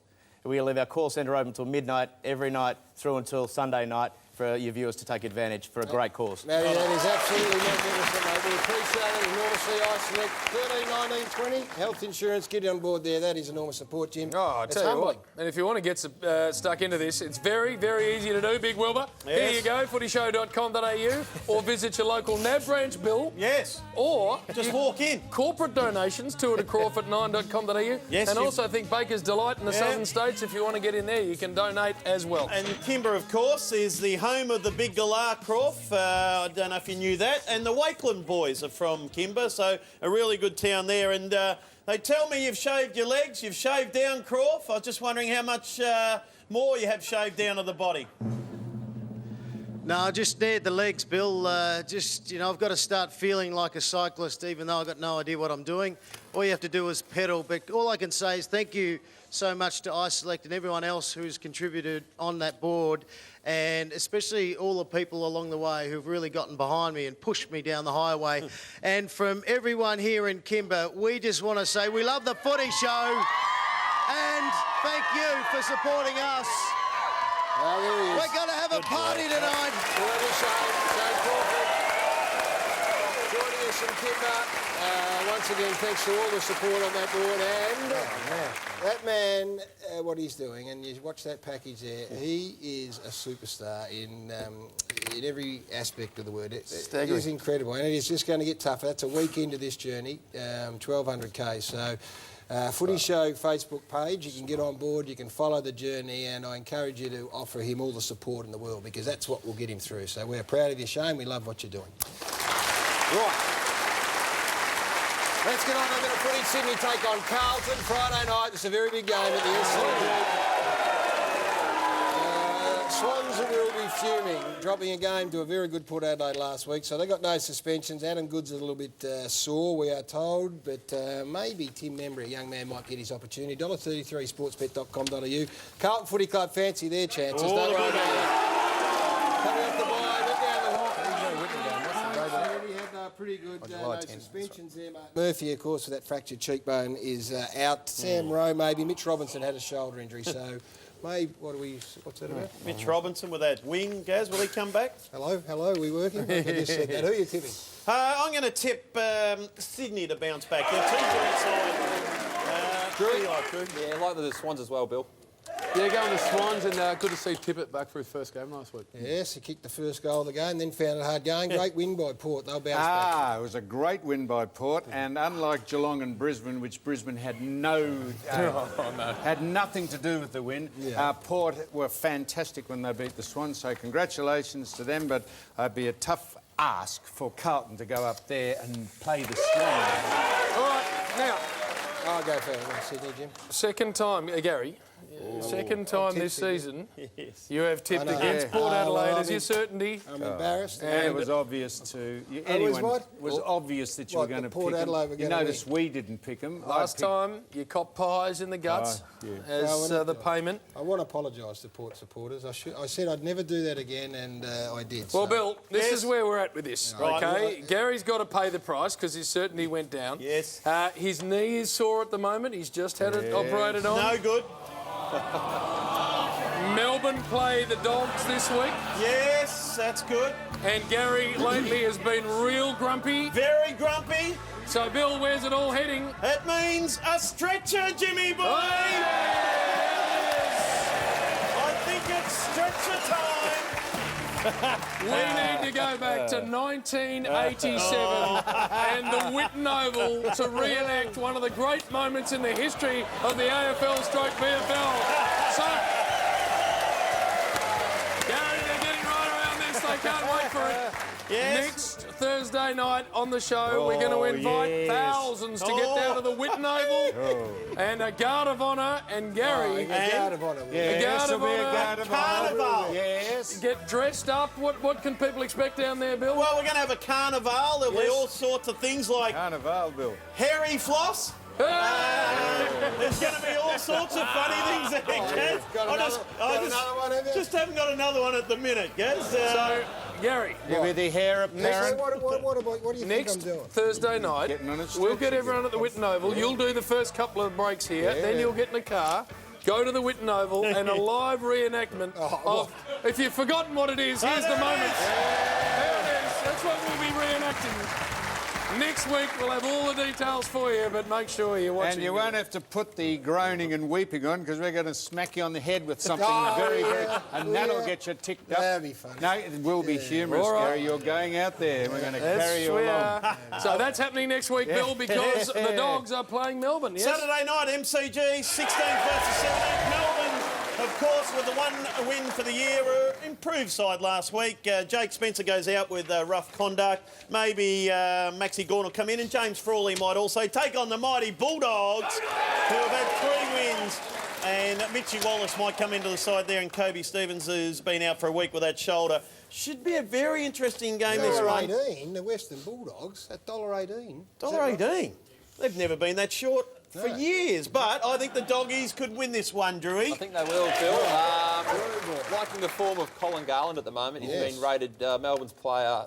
We're going to leave our call centre open until midnight every night through until Sunday night for your viewers to take advantage for a great cause. Matty, that is absolutely magnificent, mate. We appreciate it enormously. iSelect 13 19 20. Health insurance, get on board there. That is enormous support, Jim. Oh, I tell you what. And if you want to get stuck into this, it's very, very easy to do, Big Wilbur. Yes. Here you go, footyshow.com.au, or visit your local NAB branch, Bill. Yes. Or just walk in. Corporate donations, Tour de Crawford 9.com.au. Yes. And also think Baker's Delight in the southern states. If you want to get in there, you can donate as well. And Kimber, of course, is the home of the Big Galah Croft. I don't know if you knew that. And the Wakeland boys are from Kimber, so a really good town there. And they tell me you've shaved your legs, you've shaved down, Croft. I was just wondering how much more you have shaved down of the body. No, just there, the legs, Bill. I've got to start feeling like a cyclist, even though I've got no idea what I'm doing. All you have to do is pedal. But all I can say is thank you so much to iSelect and everyone else who's contributed on that board, and especially all the people along the way who've really gotten behind me and pushed me down the highway. And from everyone here in Kimber, we just want to say we love the Footy Show and thank you for supporting us. We're going to have a party tonight. Joining us from Kimber. Once again, thanks to all the support on that board. And that man, what he's doing, and you watch that package there, he is a superstar in in every aspect of the word. It Staggering. is incredible, and it is just going to get tougher. That's a week into this journey, 1,200 Ks. So, Footy Show Facebook page, you can get on board, you can follow the journey, and I encourage you to offer him all the support in the world, because that's what will get him through. So we're proud of you, Shane. We love what you're doing. Right. Let's get on to a bit of footy. Sydney take on Carlton Friday night. It's a very big game at the SCG. Swans will be fuming, dropping a game to a very good Port Adelaide last week, so they got no suspensions. Adam Good's a little bit sore, we are told, but maybe Tim Membry, a young man, might get his opportunity. $1.33 sportsbet.com.au. Carlton Footy Club fancy their chances. Don't worry about that. Coming off the bye, look down the hole. He had pretty good no suspensions there, Mark. Murphy, of course, with that fractured cheekbone, is out. Sam Rowe, maybe. Mitch Robinson had a shoulder injury, so... Maybe, what's that about? Mitch Robinson with that wing, Gaz, will he come back? Hello, are we working? I just said that. Who are you tipping? I'm going to tip Sydney to bounce back. They're too good side. Yeah, like the Swans as well, Bill. Yeah, going to Swans, and good to see Tippett back for his first game last week. Yes, he kicked the first goal of the game, then found it hard going. Great win by Port. They'll bounce back. It was a great win by Port, and unlike Geelong and Brisbane, which Brisbane had had nothing to do with the win, Port were fantastic when they beat the Swans, so congratulations to them, but it'd be a tough ask for Carlton to go up there and play the Swans. All right, now, I'll go for Sydney, Jim. Second time, Gary. Second time this season, you have tipped against Port Adelaide as your certainty. I'm embarrassed. And it was obvious to anyone. It was obvious that you were going to pick them. You notice we didn't pick them. Last time, you copped pies in the guts as the payment. I want to apologise to Port supporters. I said I'd never do that again, and I did. Well, Bill, this is where we're at with this, OK? Gary's got to pay the price because his certainty went down. Yes. His knee is sore at the moment. He's just had it operated on. No good. Melbourne play the Dogs this week. Yes, that's good. And Gary lately has been real grumpy. Very grumpy. So, Bill, where's it all heading? It means a stretcher, Jimmy boy. Oh, yes. I think it's stretcher time. We need to go back to 1987 and the Whitten Oval to reenact one of the great moments in the history of the AFL/VFL. So, Gary, they're getting right around this. They can't wait for it. Yes. Next Thursday night on the show, we're going to invite thousands to get down to the Whitten Oval and a guard of honour and Gary. A guard of honour. A guard of honour. Carnival. Yes. Get dressed up. What can people expect down there, Bill? Well, we're going to have a carnival. There'll be all sorts of things like Carnival, Bill. hairy floss. There's going to be all sorts of funny things there, Gaz. I just haven't got another one at the minute, Gaz. So, Gary, With the hair apparent. What do you next think I'm doing? Thursday night, we'll get everyone at the Whitten Oval. You'll do the first couple of breaks here, then you'll get in a car, go to the Whitten Oval, and a live reenactment of... If you've forgotten what it is, here's the moment. There it is. That's what we'll be reenacting. Next week, we'll have all the details for you, but make sure you're watching. And you won't have to put the groaning and weeping on, because we're going to smack you on the head with something very, and that'll get you ticked up. That'll be fun. No, it will be humorous, Gary. You're going out there. We're going to carry you along. So that's happening next week, Bill, because the Dogs are playing Melbourne, yes? Saturday night, MCG, 16th versus 17th. Melbourne, of course, with the one win for the year, improved side last week. Jake Spencer goes out with rough conduct. Maybe Maxi Gawn will come in, and James Frawley might also take on the mighty Bulldogs, who have had 3 wins. And Mitchie Wallace might come into the side there, and Kobe Stevens, who's been out for a week with that shoulder. Should be a very interesting game this one. $1.18, the Western Bulldogs, at $1.18. $1.18? They've never been that short for years, but I think the Doggies could win this one, Drewy. I think they will, Bill. Liking the form of Colin Garland at the moment. He's been rated Melbourne's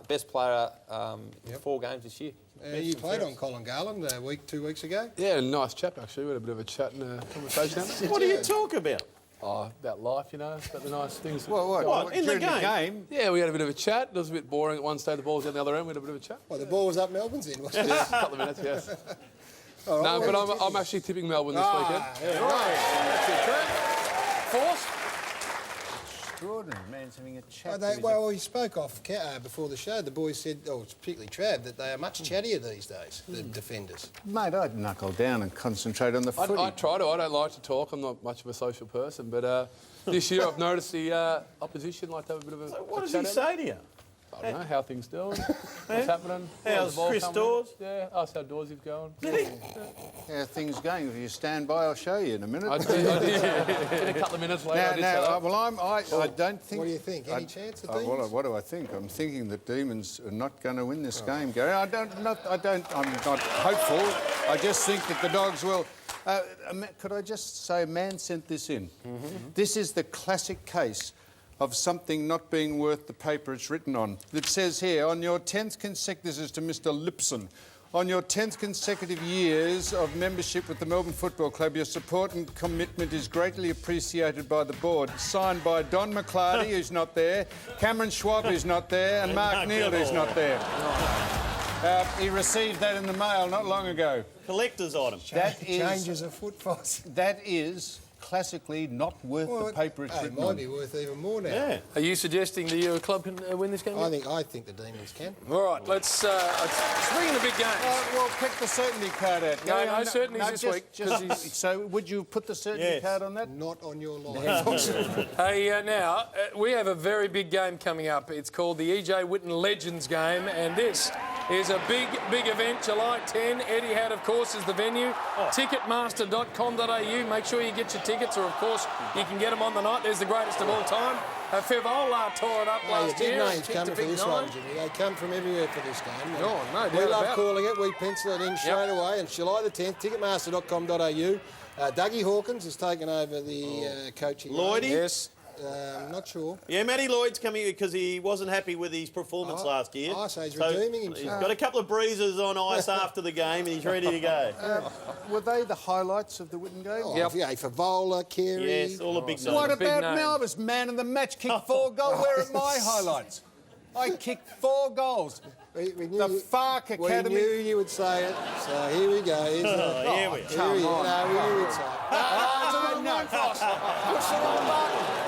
best player 4 games this year. You played on Colin Garland 2 weeks ago? Yeah, nice chap, actually. We had a bit of a chat and a conversation. What do you talk about? Oh, about life, you know, about the nice things. What in the game? Yeah, we had a bit of a chat. It was a bit boring at one stage. The ball was down the other end. We had a bit of a chat. Well, the ball was up Melbourne's end, wasn't it? Yeah, a couple of minutes, yes. Right, no, but I'm actually tipping Melbourne this weekend. Yeah, right. That's it, Trent. Force? extraordinary. Man's having a chat. Well, we spoke off before the show. The boys said, particularly Trav, that they are much chattier these days, the defenders. Mate, I'd knuckle down and concentrate on the footy. I try to. I don't like to talk. I'm not much of a social person, but this year I've noticed the opposition like to have a bit of a. So what does he say to you? I don't know how things doing. What's happening? How's Chris Dawes? Yeah, ask how Dawes is going. How things going? If you stand by, I'll show you in a minute. I did. In a couple of minutes later, I don't think. What do you think? Any chance of Demons? What do I think? I'm thinking that Demons are not going to win this game, Gary. I'm not hopeful. I just think that the Dogs will. Could I just say, a man sent this in. This is the classic case of something not being worth the paper it's written on. It says here, on your 10th consecutive, this is to Mr Lipson, on your 10th consecutive years of membership with the Melbourne Football Club, your support and commitment is greatly appreciated by the board. Signed by Don McClarty, who's not there, Cameron Schwab, who's not there, and Mark Neal, who's not there. He received that in the mail not long ago. Collector's item. Changes of foot fast. That is classically not worth the paper it's written on. It might be worth even more now. Yeah. Are you suggesting that your club can win this game? I think the Demons can. All right, let's swing in the big game. Well, pick the certainty card out. No certainties this week. So would you put the certainty card on that? Not on your line. Hey, now, we have a very big game coming up. It's called the E.J. Whitten Legends Game, and this is a big event, July 10. Etihad, of course, is the venue. Ticketmaster.com.au. Make sure you get your tickets, or, of course, you can get them on the night. There's the greatest of all time. Favola tore it up last year. Big names coming for this one, Jimmy. They come from everywhere for this game. No, we love calling it. We pencil it in straight away. And July the 10th, ticketmaster.com.au. Dougie Hawkins has taken over the coaching. Lloydie? Yes. Not sure. Yeah, Matty Lloyd's coming because he wasn't happy with his performance last year. So he's redeeming himself. He's got a couple of breezes on ice after the game and he's ready to go. Were they the highlights of the Whitten game? Yeah, Favola, Carey. Yes, all the big names. What about Melbourne's man of the match? Kicked 4 goals. Where are my highlights? I kicked 4 goals. We knew the Fark Academy. We knew you would say it. So here we go. Here we are. We knew you'd say it. It's a wrong one, Foss. Push the wrong button.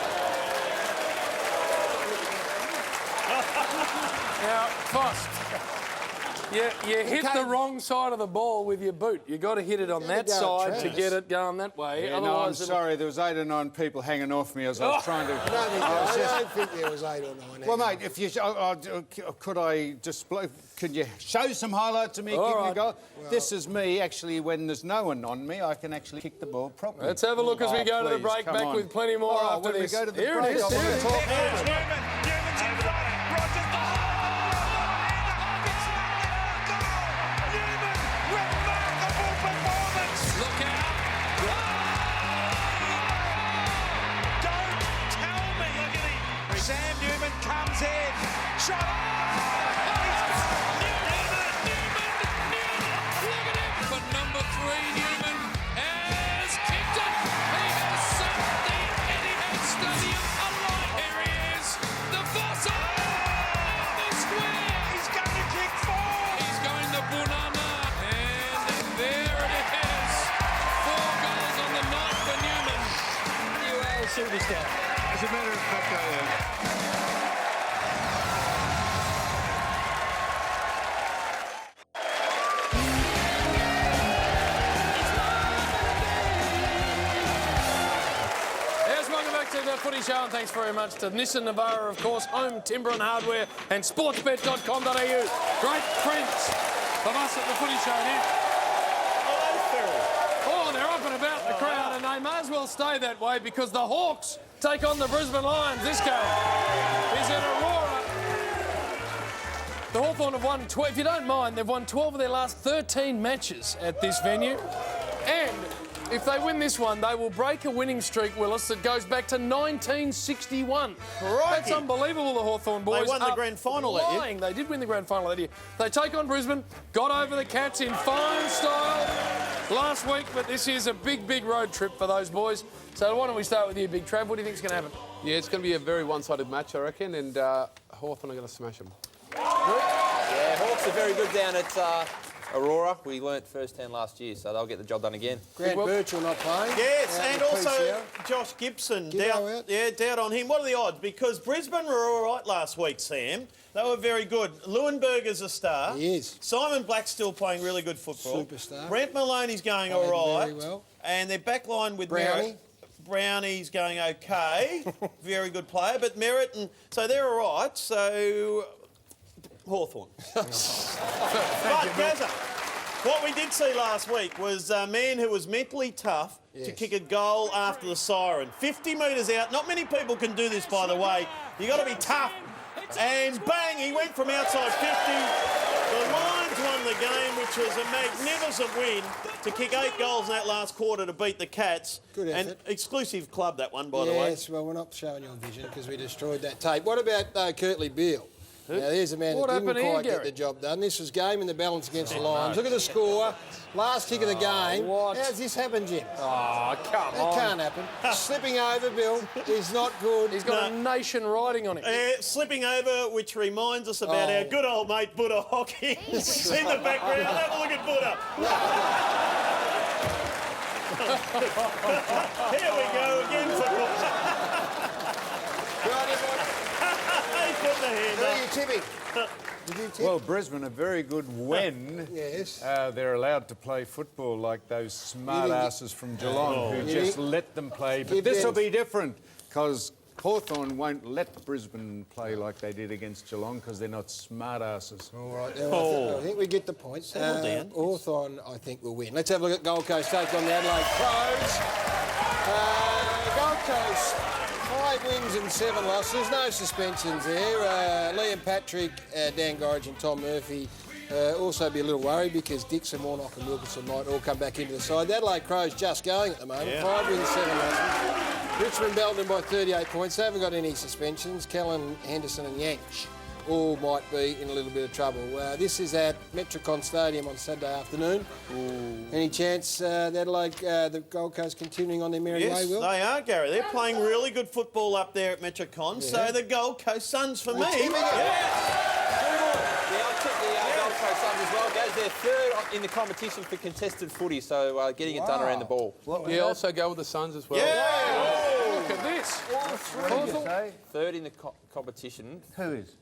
Now, Foss, you hit the wrong side of the ball with your boot. You got to hit it on that side to get it going that way. Yeah, I'm sorry. There was 8 or 9 people hanging off me as I was trying to. I don't think there was 8 or 9. Well, mate, if you could I display? Could you show some highlights of me kicking a goal? Well, this is me actually. When there's no one on me, I can actually kick the ball properly. Let's have a look as we go to the break. Back with plenty more after this. We go to the Here break. it is. Here's Newman. Newman's in front. Rogers. Remarkable performance. Look out. Don't tell me. Look at him. Sam Newman comes in. Shot. Newman. Look at him. But number 3, Newman, has kicked it. He has set the Etihad Stadium alight. Here he is. The Fossa. The square. He's going to kick 4. He's going to Bunana. And there it is. 4 goals on the night for Newman. You are a superstar. As a matter of fact, I am. To the Footy Show, and thanks very much to Nissan Navara, of course, Home Timber and Hardware, and sportsbet.com.au. Great friends of us at the Footy Show here. Oh, they're up and about the crowd, and they may as well stay that way because the Hawks take on the Brisbane Lions. This game is at Aurora. The Hawthorn have won 12, if you don't mind, they've won 12 of their last 13 matches at this venue, and if they win this one, they will break a winning streak, Willis, that goes back to 1961. That's unbelievable, the Hawthorn boys. They won the grand final that year. They did win the grand final that year. They take on Brisbane, got over the Cats in fine style last week, but this is a big road trip for those boys. So why don't we start with you, Big Trav? What do you think is going to happen? Yeah, it's going to be a very one-sided match, I reckon, and Hawthorn are going to smash them. Yeah, Hawks are very good down at Aurora, we learnt firsthand last year, so they'll get the job done again. Grant Birchall not playing. Yes, and also PCL. Josh Gibson. Gibbo out. Yeah, doubt on him. What are the odds? Because Brisbane were all right last week, Sam. They were very good. Leuenberger's a star. He is. Simon Black's still playing really good football. Superstar. Brent Maloney's going Playing all right. very well. And their back line with Brownie. Merritt. Brownie's going okay. Very good player. But Merritt, and so they're all right. So Hawthorn. But Gazza, what we did see last week was a man who was mentally tough to kick a goal after the siren. 50 metres out. Not many people can do this, by the way. You got to be tough. And bang, he went from outside 50. The Lions won the game, which was a magnificent win to kick 8 goals in that last quarter to beat the Cats. Good effort. And exclusive club, that one, by the way. Yes, well, we're not showing your vision because we destroyed that tape. What about Kurtley Beale? Now, there's a man What that didn't happened here, quite get Gary? the job done. This was game in the balance against the Lions. Look at the score. Last kick of the game. what? How's this happen, Jim? Oh, come It on. can't happen. Slipping over, Bill. He's not good. He's got a nation riding on him. Slipping over, which reminds us about our good old mate Buddha Hawkins in the background. Have a look at Buddha. Here we go again for He's putting the hand Who up. are you tipping? Did you tip? Well, Brisbane are very good when they're allowed to play football like those smart asses from Geelong who just let them play. But this will be different because Hawthorn won't let Brisbane play like they did against Geelong because they're not smart asses. All right, now, I think we get the points. Hawthorn, I think, will win. Let's have a look at Gold Coast take on the Adelaide Crows. Gold Coast, 5 wins and 7 losses. No suspensions there. Liam Patrick, Dan Gorridge and Tom Murphy also be a little worried because Dixon, Warnock and Wilkinson might all come back into the side. The Adelaide Crows just going at the moment. 5 wins, 7 losses. Richmond belted them by 38 points. They haven't got any suspensions. Kellen, Henderson and Yanch all might be in a little bit of trouble. This is at Metricon Stadium on Saturday afternoon. Any chance that the Gold Coast continuing on their merry way, Will? They are, Gary. They're playing really good football up there at Metricon. So the Gold Coast Suns for me. Yeah, I'll tick the Gold Coast Suns as well, guys. They're third in the competition for contested footy, so getting it done around the ball. Yeah, also go with the Suns as well. Look at this. Third in the competition. Who is?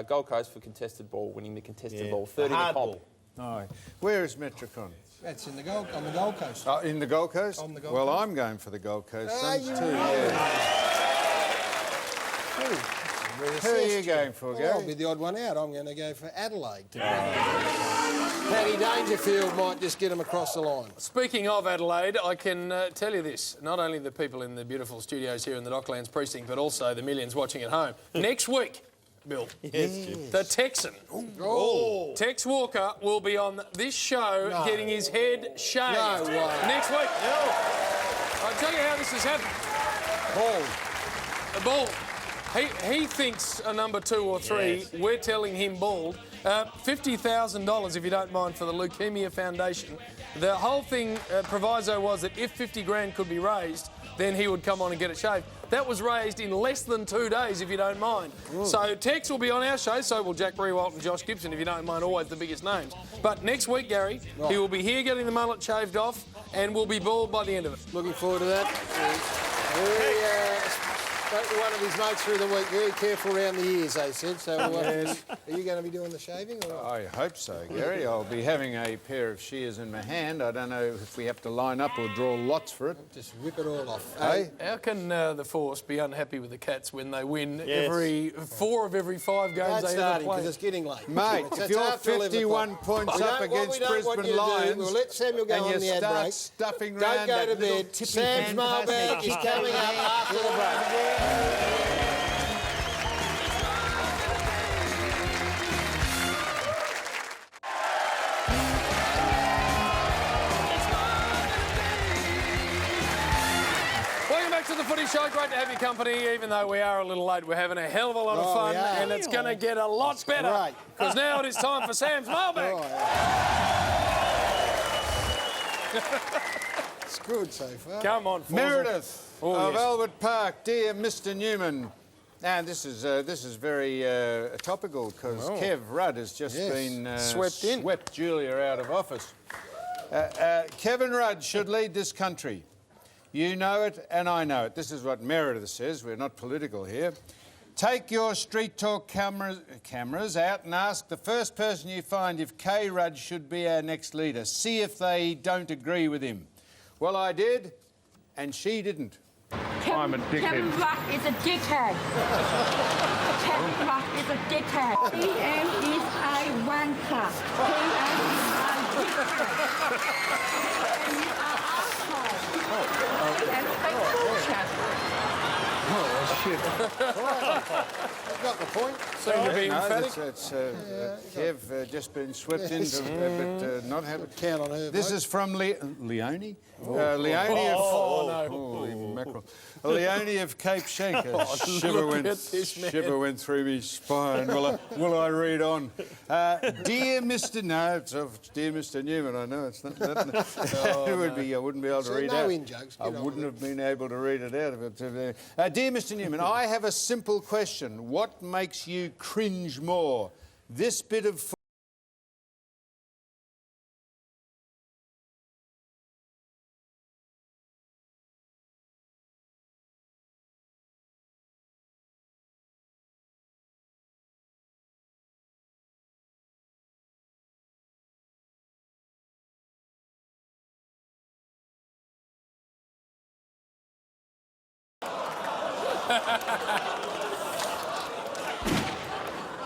Gold Coast for contested ball, winning the contested ball. Third in the comp. All right. Where is Metricon? That's on the Gold Coast. In the Gold Coast? On the Gold well, Coast. I'm going for the Gold Coast Suns you too. are. Who are you going for, Gary? I'll be the odd one out. I'm going to go for Adelaide. Paddy Dangerfield might just get them across the line. Speaking of Adelaide, I can tell you this. Not only the people in the beautiful studios here in the Docklands precinct, but also the millions watching at home. Next week, Bill, the Texan, Tex Walker, will be on this show getting his head shaved. No way. Next week. I'll tell you how this has happened. Bald. He thinks a number 2 or 3. We're telling him bald. $50,000, if you don't mind, for the Leukemia Foundation. The whole thing, proviso was that if 50 grand could be raised, then he would come on and get it shaved. That was raised in less than 2 days, if you don't mind. So Tex will be on our show, so will Jack Brewalt and Josh Gibson, if you don't mind, always the biggest names. But next week, Gary, he will be here getting the mullet shaved off and will be bald by the end of it. Looking forward to that. Spoke to one of his mates through the week. Very careful around the ears, they said. So are you going to be doing the shaving? Or? I hope so, Gary. I'll be having a pair of shears in my hand. I don't know if we have to line up or draw lots for it. Just whip it all off. Hey? How can the Force be unhappy with the Cats when they win every 4 of every 5 games That's they ever starting play? because it's getting late. Mate, if you're 51 points up against Brisbane Lions, we'll let Samuel go and on the you ad start break. stuffing Don't round go that to little bed. tippy Sam's mailbag is coming up after the break. Welcome back to the Footy Show. Great to have your company. Even though we are a little late, we're having a hell of a lot of fun, and it's going to get a lot better because now it is time for Sam's mailbag. It's good so far. Come on, Forza. Meredith of Albert Park. Dear Mr. Newman, And this is very topical because Kev Rudd has just been swept Julia out of office. Kevin Rudd should lead this country. You know it and I know it. This is what Meredith says. We're not political here. Take your street talk cameras out and ask the first person you find if K. Rudd should be our next leader. See if they don't agree with him. Well, I did, and she didn't. I'm a dickhead. Kevin Rudd is a dickhead. Kevin Rudd is a dickhead. PM is a wanker. PM is a dickhead. And you are asshole. And a bullshit. Oh, shit. Got the point. Seem to be emphatic. Kev just been swept into, but not having... Count on her. This is from Leone. Leone of... Holy mackerel. Leone of Cape Schenker. Shiver went through me spine. Will I read on? Dear Mr... No, it's Dear Mr Newman. I know it's not that. I wouldn't be able to read out. I wouldn't have been able to read it out of it. Dear Mr Newman, I have a simple question. What makes you cringe more? This bit of...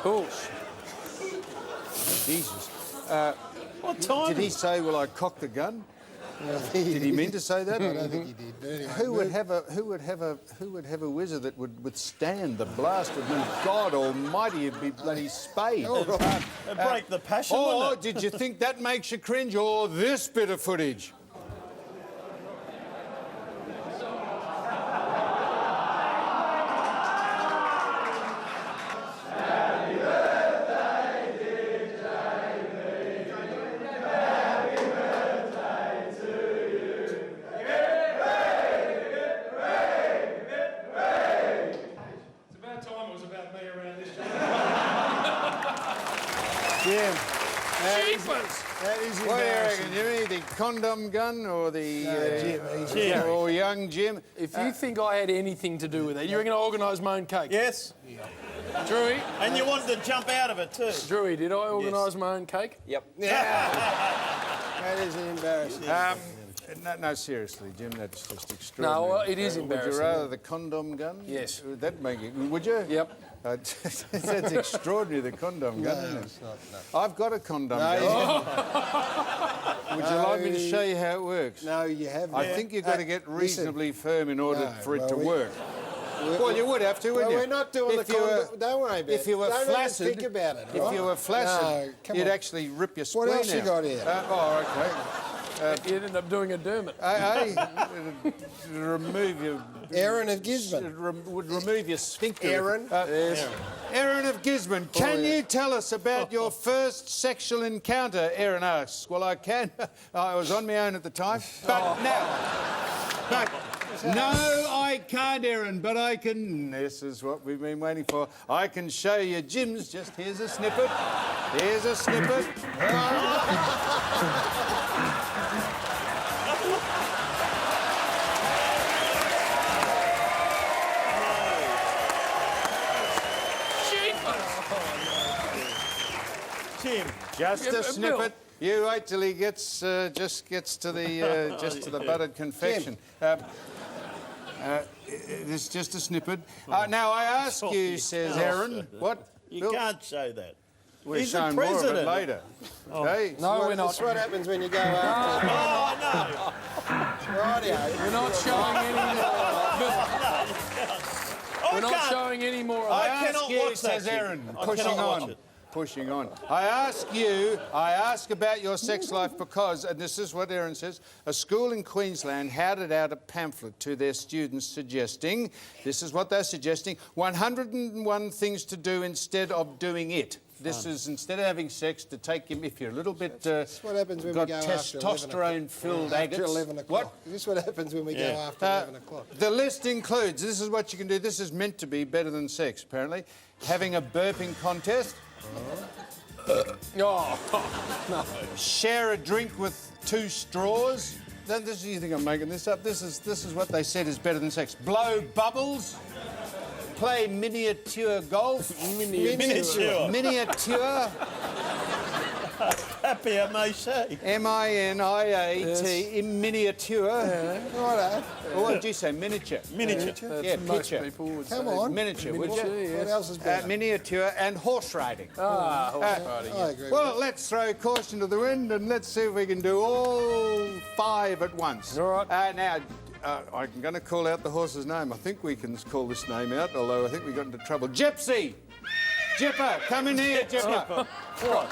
Oh. Jesus. What time? Did he say, "Will I cock the gun"? Did he mean to say that? I don't think he did. But anyway, who would have a whizzer that would withstand the blast of them? God Almighty, it'd be bloody spade. It'd break the passion. Or did you think that makes you cringe? Or this bit of footage? That is what do you reckon, Jimmy? The condom gun or the Jim, or young Jim? If you think I had anything to do with that, you reckon I organised my own cake? Yes. Drewy? And you wanted to jump out of it too. Drewy, did I organise my own cake? Yep. That is embarrassing. No, seriously, Jim, that's just extraordinary. No, well, it is embarrassing. Would you rather the condom gun? Yes. Would that make it? Would you? Yep. That's extraordinary, the condom gun, isn't it? It's not, I've got a condom gun. Would you like me to show you how it works? No, you haven't. I think you've got to get reasonably firm in order for it to work. Well, you would have to, wouldn't you? We're not doing the condom. Don't worry about it. If you were flaccid, think about it. If you were flaccid, you'd actually rip your spleen out. What else you got here? Okay. You ended up doing a Dermot. Remove your... Aaron of Gisborne. Would remove your sphincter. Aaron? Yes. Aaron of Gisborne, can you tell us about your first sexual encounter? Aaron asks. Well, I can. I was on my own at the time. But now... But no, I can't, Aaron, but I can... This is what we've been waiting for. I can show you Jim's. Just here's a snippet. Here's a snippet. Jim. Just a snippet. You wait till he gets just to the buttered confection. This is just a snippet. Now I ask you, says Aaron, what? You can't show that. We'll He's show the more of it president. later. Okay? No, we're not. That's what happens when you go out. Oh, no. Rightio. We're not showing any more. We're not showing any more of that. I cannot watch that, says Aaron, I pushing cannot watch on. it. Pushing on. I ask about your sex life because, and this is what Aaron says, a school in Queensland handed out a pamphlet to their students suggesting, this is what they're suggesting, 101 things to do instead of doing it. This is, instead of having sex, to take him, if you're a little bit That's what happens when got we go after 11 testosterone-filled After agates. 11 o'clock. Is this what happens when we go after 11 o'clock? The list includes, this is what you can do, this is meant to be better than sex, apparently, having a burping contest. No. Share a drink with 2 straws. Then this, you think I'm making this up? This is what they said is better than sex. Blow bubbles. Play miniature golf. Miniature. Miniature. Happy M-A-C. M-I-N-I-A-T, in miniature. Righto. Or what did you say? Miniature. Miniature. Yeah, Most picture. people would Come say. on. Miniature, would you? Yes. What else is better? Miniature and horse riding. Horse riding. I agree. Well, let's throw caution to the wind and let's see if we can do all 5 at once. All right. Now, I'm going to call out the horse's name. I think we can call this name out, although I think we got into trouble. Gypsy! Jipper, come in here, Jipper. What?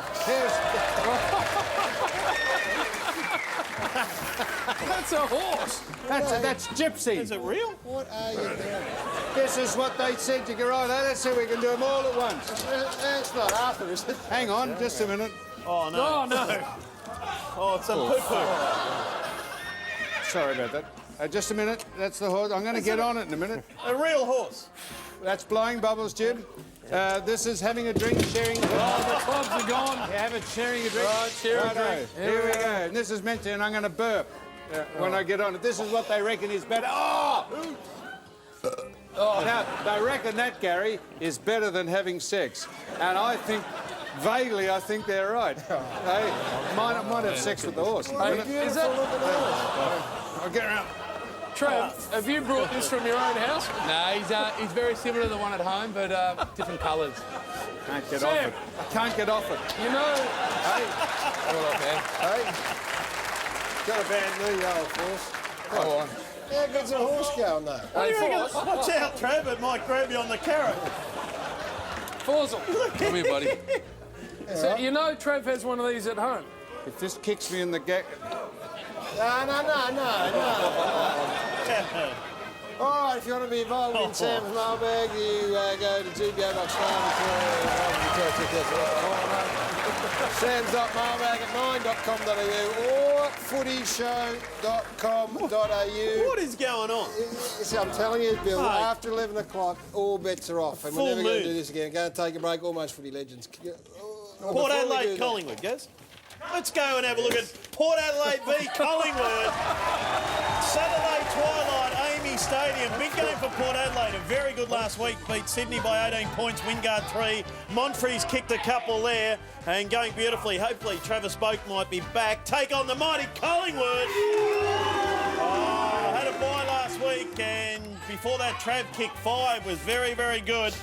That's a horse. That's Gypsy. Is it real? What are you doing? This is what they said to go right. Let's see if we can do them all at once. That's not Arthur, is it? Hang on, just a minute. Oh, no. Oh, no. Oh, it's a poo-poo. Sorry about that. Just a minute. That's the horse. I'm going to get on it in a minute. A real horse. That's blowing bubbles, Jim. This is having a drink, sharing. Oh, the clubs are gone. You have it, sharing a drink. Right, share a drink. Here we go. And this is meant to, and I'm going to burp when I get on it. This is what they reckon is better. Oh! Now, they reckon that, Gary, is better than having sex. And I think, vaguely, I think they're right. Hey, might have sex with the horse. Hey, is that... I'll get around. Trev, have you brought this from your own house? No, he's very similar to the one at home, but different colours. Can't get Sam. off it. I can't get off it. You know... Hey, All up there. Hey. Got a bad knee, the old horse. Go on. How good's a horse going, though? Hey, Watch Force. out, Trev. It might grab you on the carrot. Forzel. Come here, buddy. So, you know Trev has one of these at home. if this kicks me in the gag... No. All right, if you want to be involved in Sam's mailbag, you go to Sam's.mailbag@9.com.au or footyshow.com.au. What is going on? See, I'm telling you, Bill, Mate. after 11 o'clock, all bets are off. And Full we're never going to moon. do this again. Going to take a break, almost footy legends. Port Adelaide, Collingwood, guys. Let's go and have a look at Port Adelaide v Collingwood. Saturday twilight, Amy Stadium. Big game for Port Adelaide. A very good last week. Beat Sydney by 18 points. Wingard 3. Monfrey's kicked a couple there and going beautifully. Hopefully Travis Boak might be back. Take on the mighty Collingwood. Had a bye last week and before that Trav kicked 5 was very, very good.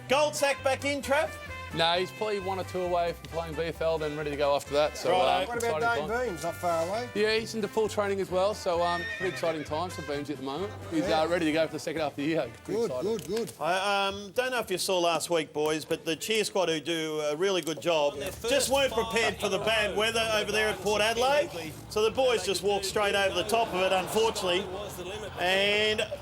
Goldsack back in, Trav? No, he's probably 1 or 2 away from playing VFL, then ready to go after that. So, What about exciting Dane time. Beams? Not far away. Yeah, he's into full training as well, so pretty exciting times for Beams at the moment. He's ready to go for the second half of the year. Pretty excited. Good. I don't know if you saw last week, boys, but the cheer squad who do a really good job just weren't prepared for the bad weather over there at Port Adelaide. So the boys just walked straight over the top of it, unfortunately.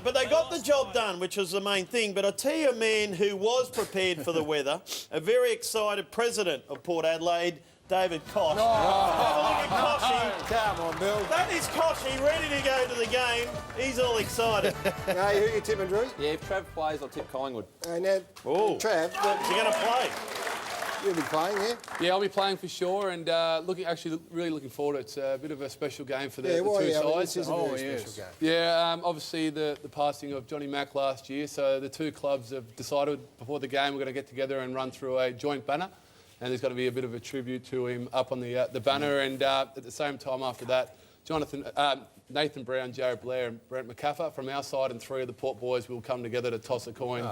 But they got the job done, which was the main thing. But I tell you a man who was prepared for the weather, a very excited president of Port Adelaide, David Koch. Have a look at Koshy. Come on, Bill. That is Koshy, ready to go to the game. He's all excited. Hey, who you tipping, Drew? Yeah, if Trav plays, I'll tip Collingwood. Hey, now, Trav, Is he going to play? you'll be playing, yeah? Yeah, I'll be playing for sure, and really looking forward. It's a bit of a special game for the two I mean, sides. this is a very special game. Yeah, obviously the passing of Johnny Mack last year, so the two clubs have decided before the game we're going to get together and run through a joint banner, and there's going to be a bit of a tribute to him up on the banner, and at the same time after that, Nathan Brown, Jared Blair and Brent McCaffer from our side and 3 of the Port boys will come together to toss a coin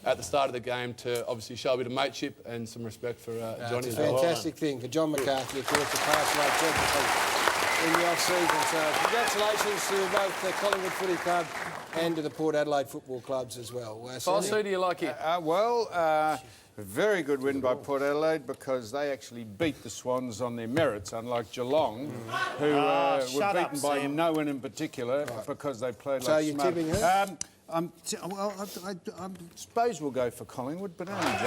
at the start of the game to obviously show a bit of mateship and some respect for Johnny. It's a fantastic thing for John McCarthy, of course, to pass away tragically in the off-season. So congratulations to both the Collingwood Footy Club and to the Port Adelaide football clubs as well. Boss, who do you like here? A very good win by Port Adelaide because they actually beat the Swans on their merits, unlike Geelong, who were beaten by no one in particular because they played So like you're smart. tipping who? I suppose we'll go for Collingwood, but only just.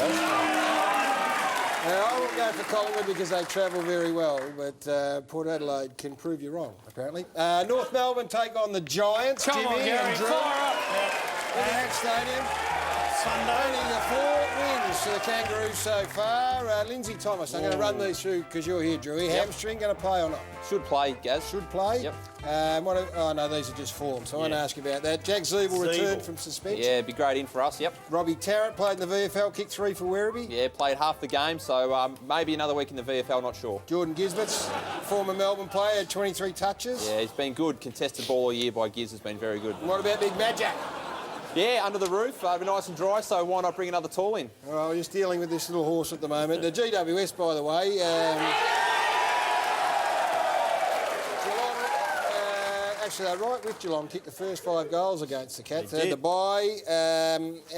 Now, I won't go for Collingwood because they travel very well, but Port Adelaide can prove you wrong, apparently. North Melbourne take on the Giants. Come Jimmy on, Gary, and Drew. fire up. At Stadium. Only the 4 wins for the Kangaroos so far. Lindsay Thomas, I'm going to run these through because you're here, Drewy. Yep. Hamstring going to play or not? Should play, Gaz. Should play? Yep. Oh, no, these are just forms, so I want to ask you about that. Jack Zeeble returned from suspension. Yeah, be great in for us, yep. Robbie Tarrant played in the VFL, kicked 3 for Werribee. Yeah, played half the game, so maybe another week in the VFL, not sure. Jordan Gisbert's former Melbourne player, had 23 touches. Yeah, he's been good. Contested ball all year by Giz has been very good. And what about Big Magic? Yeah, under the roof, nice and dry, so why not bring another tall in? Well, we're just dealing with this little horse at the moment. The GWS, by the way, actually, they're right with Geelong. Kicked the first 5 goals against the Cats. They had the bye.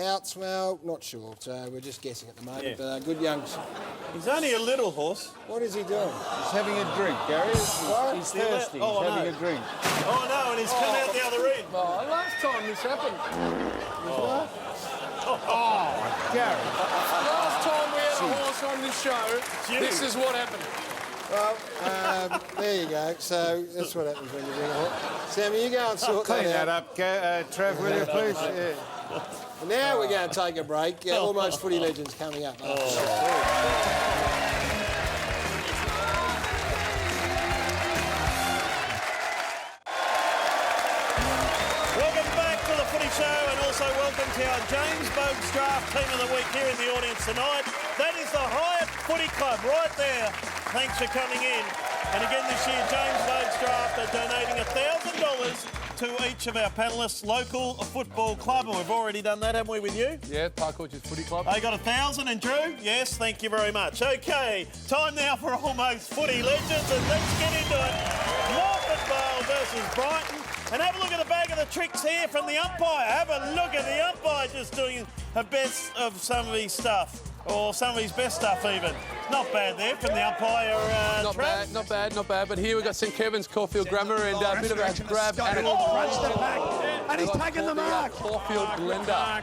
Outs, well, not sure. So we're just guessing at the moment. Yeah. Good young... He's only a little horse. What is he doing? He's having a drink, Gary. He's thirsty. Oh, He's having no. a drink. Oh, no, and he's come out the other end. Oh, last time this happened. Gary. Last time we had a horse on this show, this is what happened. Well, there you go. So that's what happens when you bring a horse. Sammy, you go and sort Clean that that out. up, Trev, will you, please? Yeah. And now we're going to take a break. Almost Footy Legends coming up. Welcome back to the Footy Show, and also welcome to our James Bogues Draft Team of the Week here in the audience tonight. That is the Hyatt Footy Club right there. Thanks for coming in. And again this year, James Bogues Draft are donating $1,000 to each of our panellists' local football club, and we've already done that, haven't we, with you? Yeah, Park Orchards Footy Club. I got 1,000, and Drew? Yes, thank you very much. OK, time now for Almost Footy Legends, and let's get into it. Morpeth Vale versus Brighton. And have a look at the bag of the tricks here from the umpire. Have a look at the umpire just doing the best of some of his stuff. Or some of his best stuff, even. Not bad there from the umpire, Trav. Not bad. But here we've got St Kevin's Caulfield Grammar and a bit of a grab. And he's taken the mark. Caulfield blender.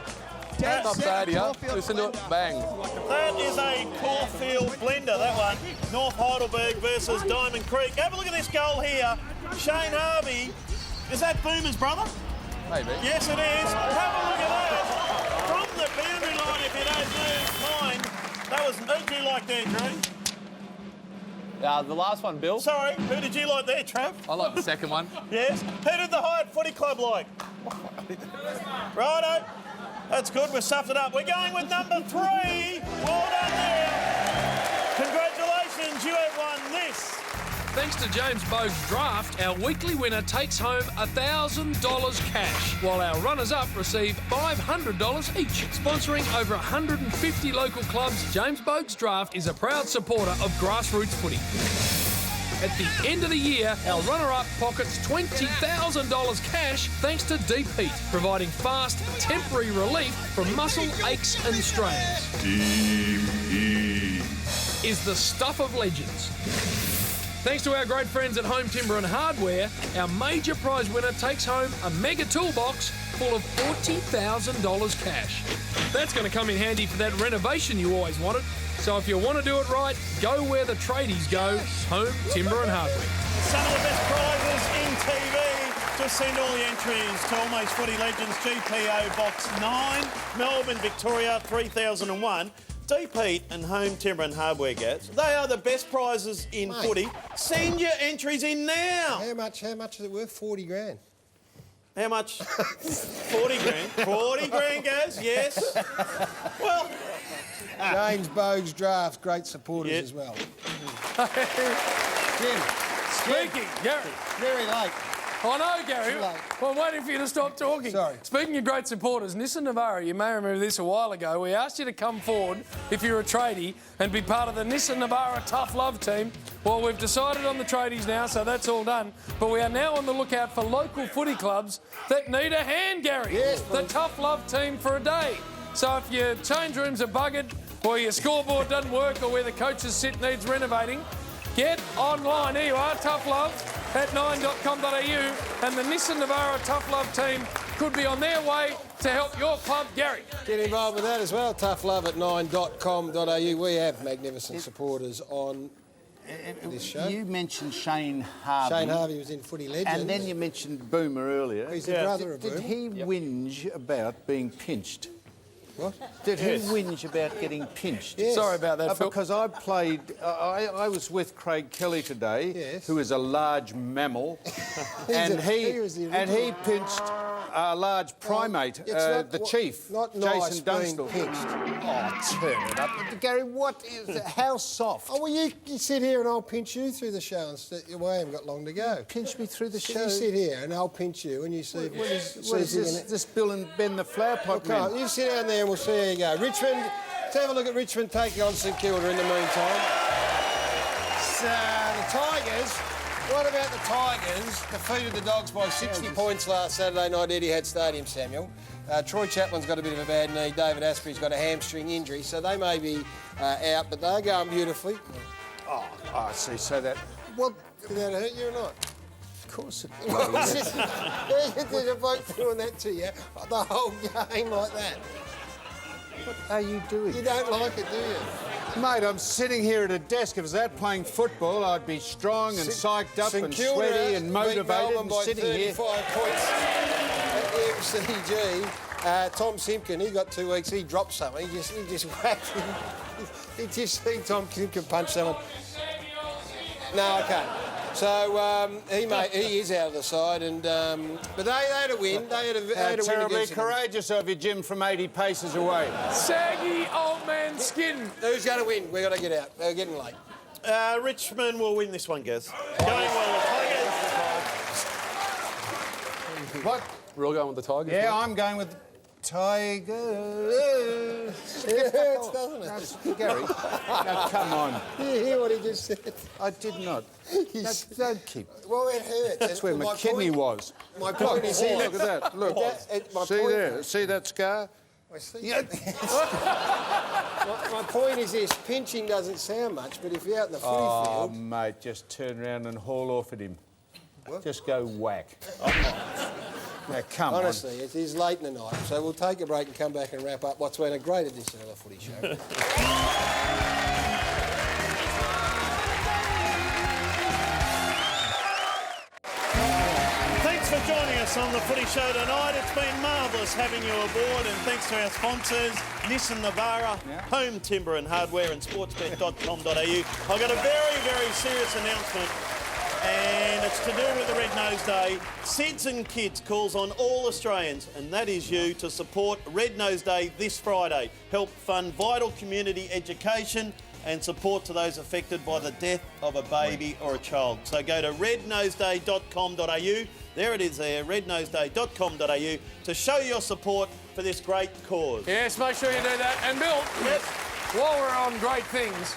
Not bad here. Listen to it. Bang. That is a Caulfield blender, that one. North Heidelberg versus Diamond Creek. Have a look at this goal here. Shane Harvey. Is that Boomer's brother? Maybe. Yes, it is. Have a look at that. From the boundary line, if you don't mind. That was... Who did you like there, Drew? The last one, Bill. Sorry, who did you like there, Trav? I like the second one. Yes. Who did the Hyatt Footy Club like? Righto. That's good. We've stuffed it up. We're going with number 3. Well done there. Congratulations. You have won this. Thanks to James Bogues Draft, our weekly winner takes home $1,000 cash, while our runners-up receive $500 each. Sponsoring over 150 local clubs, James Bogues Draft is a proud supporter of grassroots footy. At the end of the year, our runner-up pockets $20,000 cash thanks to Deep Heat, providing fast, temporary relief from muscle aches and strains. Deep Heat is the stuff of legends. Thanks to our great friends at Home Timber and Hardware, our major prize winner takes home a mega toolbox full of $40,000 cash. That's going to come in handy for that renovation you always wanted. So if you want to do it right, go where the tradies go, Home Timber and Hardware. Some of the best prizes in TV. Just send all the entries to Almost Footy Legends GPO Box 9, Melbourne, Victoria 3001. Deep Heat and Home Timber and Hardware, Gats. They are the best prizes in footy. Send your entries in now. How much is it worth? 40 grand. How much? 40 grand. 40 grand, Gaz, yes. Well... James Bogues Draft, great supporters as well. Jim. Speaking, Gary. Very late. I know, Gary. Well, I'm waiting for you to stop talking. Sorry. Speaking of great supporters, Nissan Navara, you may remember this a while ago. We asked you to come forward if you're a tradie and be part of the Nissan Navara Tough Love team. Well, we've decided on the tradies now, so that's all done. But we are now on the lookout for local footy clubs that need a hand, Gary. Yes, the Tough Love team for a day. So if your change rooms are buggered, or your scoreboard doesn't work, or where the coaches sit needs renovating, get online. Here you are, Tough Love at 9.com.au, and the Nissan Navara Tough Love team could be on their way to help your club, Gary. Get involved with that as well. toughlove@9.com.au. We have magnificent supporters on this show. You mentioned Shane Harvey. Shane Harvey was in Footy Legends. And then you mentioned Boomer earlier. He's the brother of Boomer. Did he whinge about being pinched? What? Did he whinge about getting pinched? Yes. Sorry about that, Phil. Because I played... I was with Craig Kelly today, who is a large mammal, and he pinched a large primate, the chief, Jason Dunstall. Oh, turn it up. Gary, what is... How soft? Oh, well, you sit here and I'll pinch you through the show. And we haven't got long to go. Pinch me through the show? You sit here and I'll pinch you and you see... What is this Bill and Ben the Flower Pot man? You sit down there and we'll see how you go. Richmond, let's have a look at Richmond taking on St Kilda in the meantime. So, the Tigers... What about the Tigers? Defeated the Dogs by 60 points last Saturday night at Etihad Stadium, Samuel. Troy Chaplin's got a bit of a bad knee. David Asprey's got a hamstring injury, so they may be out, but they're going beautifully. Oh, I see. So that... Well, did that hurt you or not? Of course it does. There's a bloke doing that to you the whole game like that. What are you doing? You don't like it, do you? Mate, I'm sitting here at a desk. If I was out playing football, I'd be strong and psyched up and sweaty and motivated and sitting here. 35 points at the MCG. Tom Simpkin, he got 2 weeks. He dropped something. He just whacked him. He just seen Tom Simpkin punch someone. No, okay. So he is out of the side, and but they had a win. They had a win. Terribly courageous of you, Jim, from 80 paces away. Saggy old man skin. Who's going to win? We've got to get out. We're getting late. Richmond will win this one, Gaz. Going well, the Tigers. What? We're all going with the Tigers. Yeah, mate? I'm going with Tigers. It hurts, doesn't it? Gary, now come on. Did you hear what he just said? I did not. Don't keep... Well, it hurts. That's where my kidney was. My point is here. Look at that. Look. See there? See that scar? I see. My point is this, pinching doesn't sound much, but if you're out in the footy field... Oh, mate, just turn around and haul off at him. What? Just go whack. Now, come on. Honestly, it is late in the night, so we'll take a break and come back and wrap up what's been a great edition of the Footy Show. Thanks for joining us on the Footy Show tonight. It's been marvellous having you aboard, and thanks to our sponsors, Nissan Navara, Home Timber and Hardware, and sportsbet.com.au. I've got a very, very serious announcement, and it's to do with the Red Nose Day. Sids and Kids calls on all Australians, and that is you, to support Red Nose Day this Friday. Help fund vital community education and support to those affected by the death of a baby or a child. So go to rednoseday.com.au. There it is there, rednoseday.com.au, to show your support for this great cause. Yes, make sure you do that. And Bill, while we're on great things,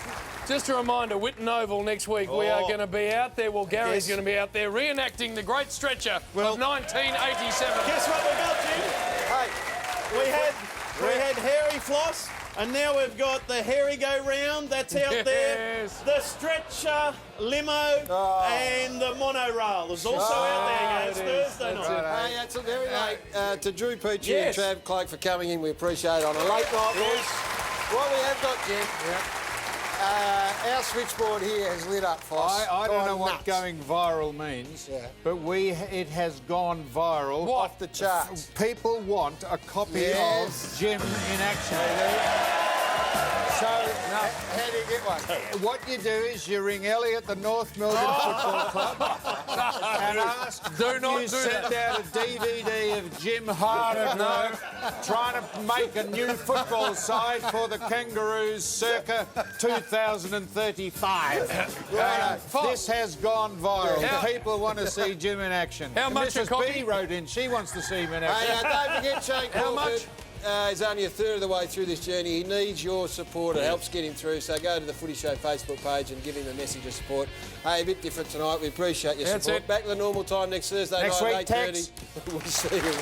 just a reminder, Whitten Oval next week, we are going to be out there. Well, Gary's going to be out there reenacting the great stretcher of 1987. Guess what we got, Jim? Hey, we had Hairy Floss, and now we've got the Hairy Go Round. That's out there. The stretcher, limo, and the monorail is also out there. It's Thursday night. Hey, it's very late. To Drew Peachy and Trav Clark for coming in, we appreciate it on a late night, boys. What we have got, Jim, our switchboard here has lit up, Foss. I don't know what going viral means, but it has gone viral. What? Off the charts. People want a copy of Jim in action. So, how do you get one? What you do is you ring Ellie at the North Melbourne Football Club and ask you send out a DVD of Jim hard at work trying to make a new football side for the Kangaroos circa 2035. This has gone viral. People want to see Jim in action. How much a copy? B wrote in. She wants to see him in action. Hey, don't forget Shane How much? He's only a third of the way through this journey. He needs your support. It helps get him through. So go to the Footy Show Facebook page and give him a message of support. Hey, a bit different tonight. We appreciate your support. Back to the normal time next Thursday night, week, 8:30. We'll see you.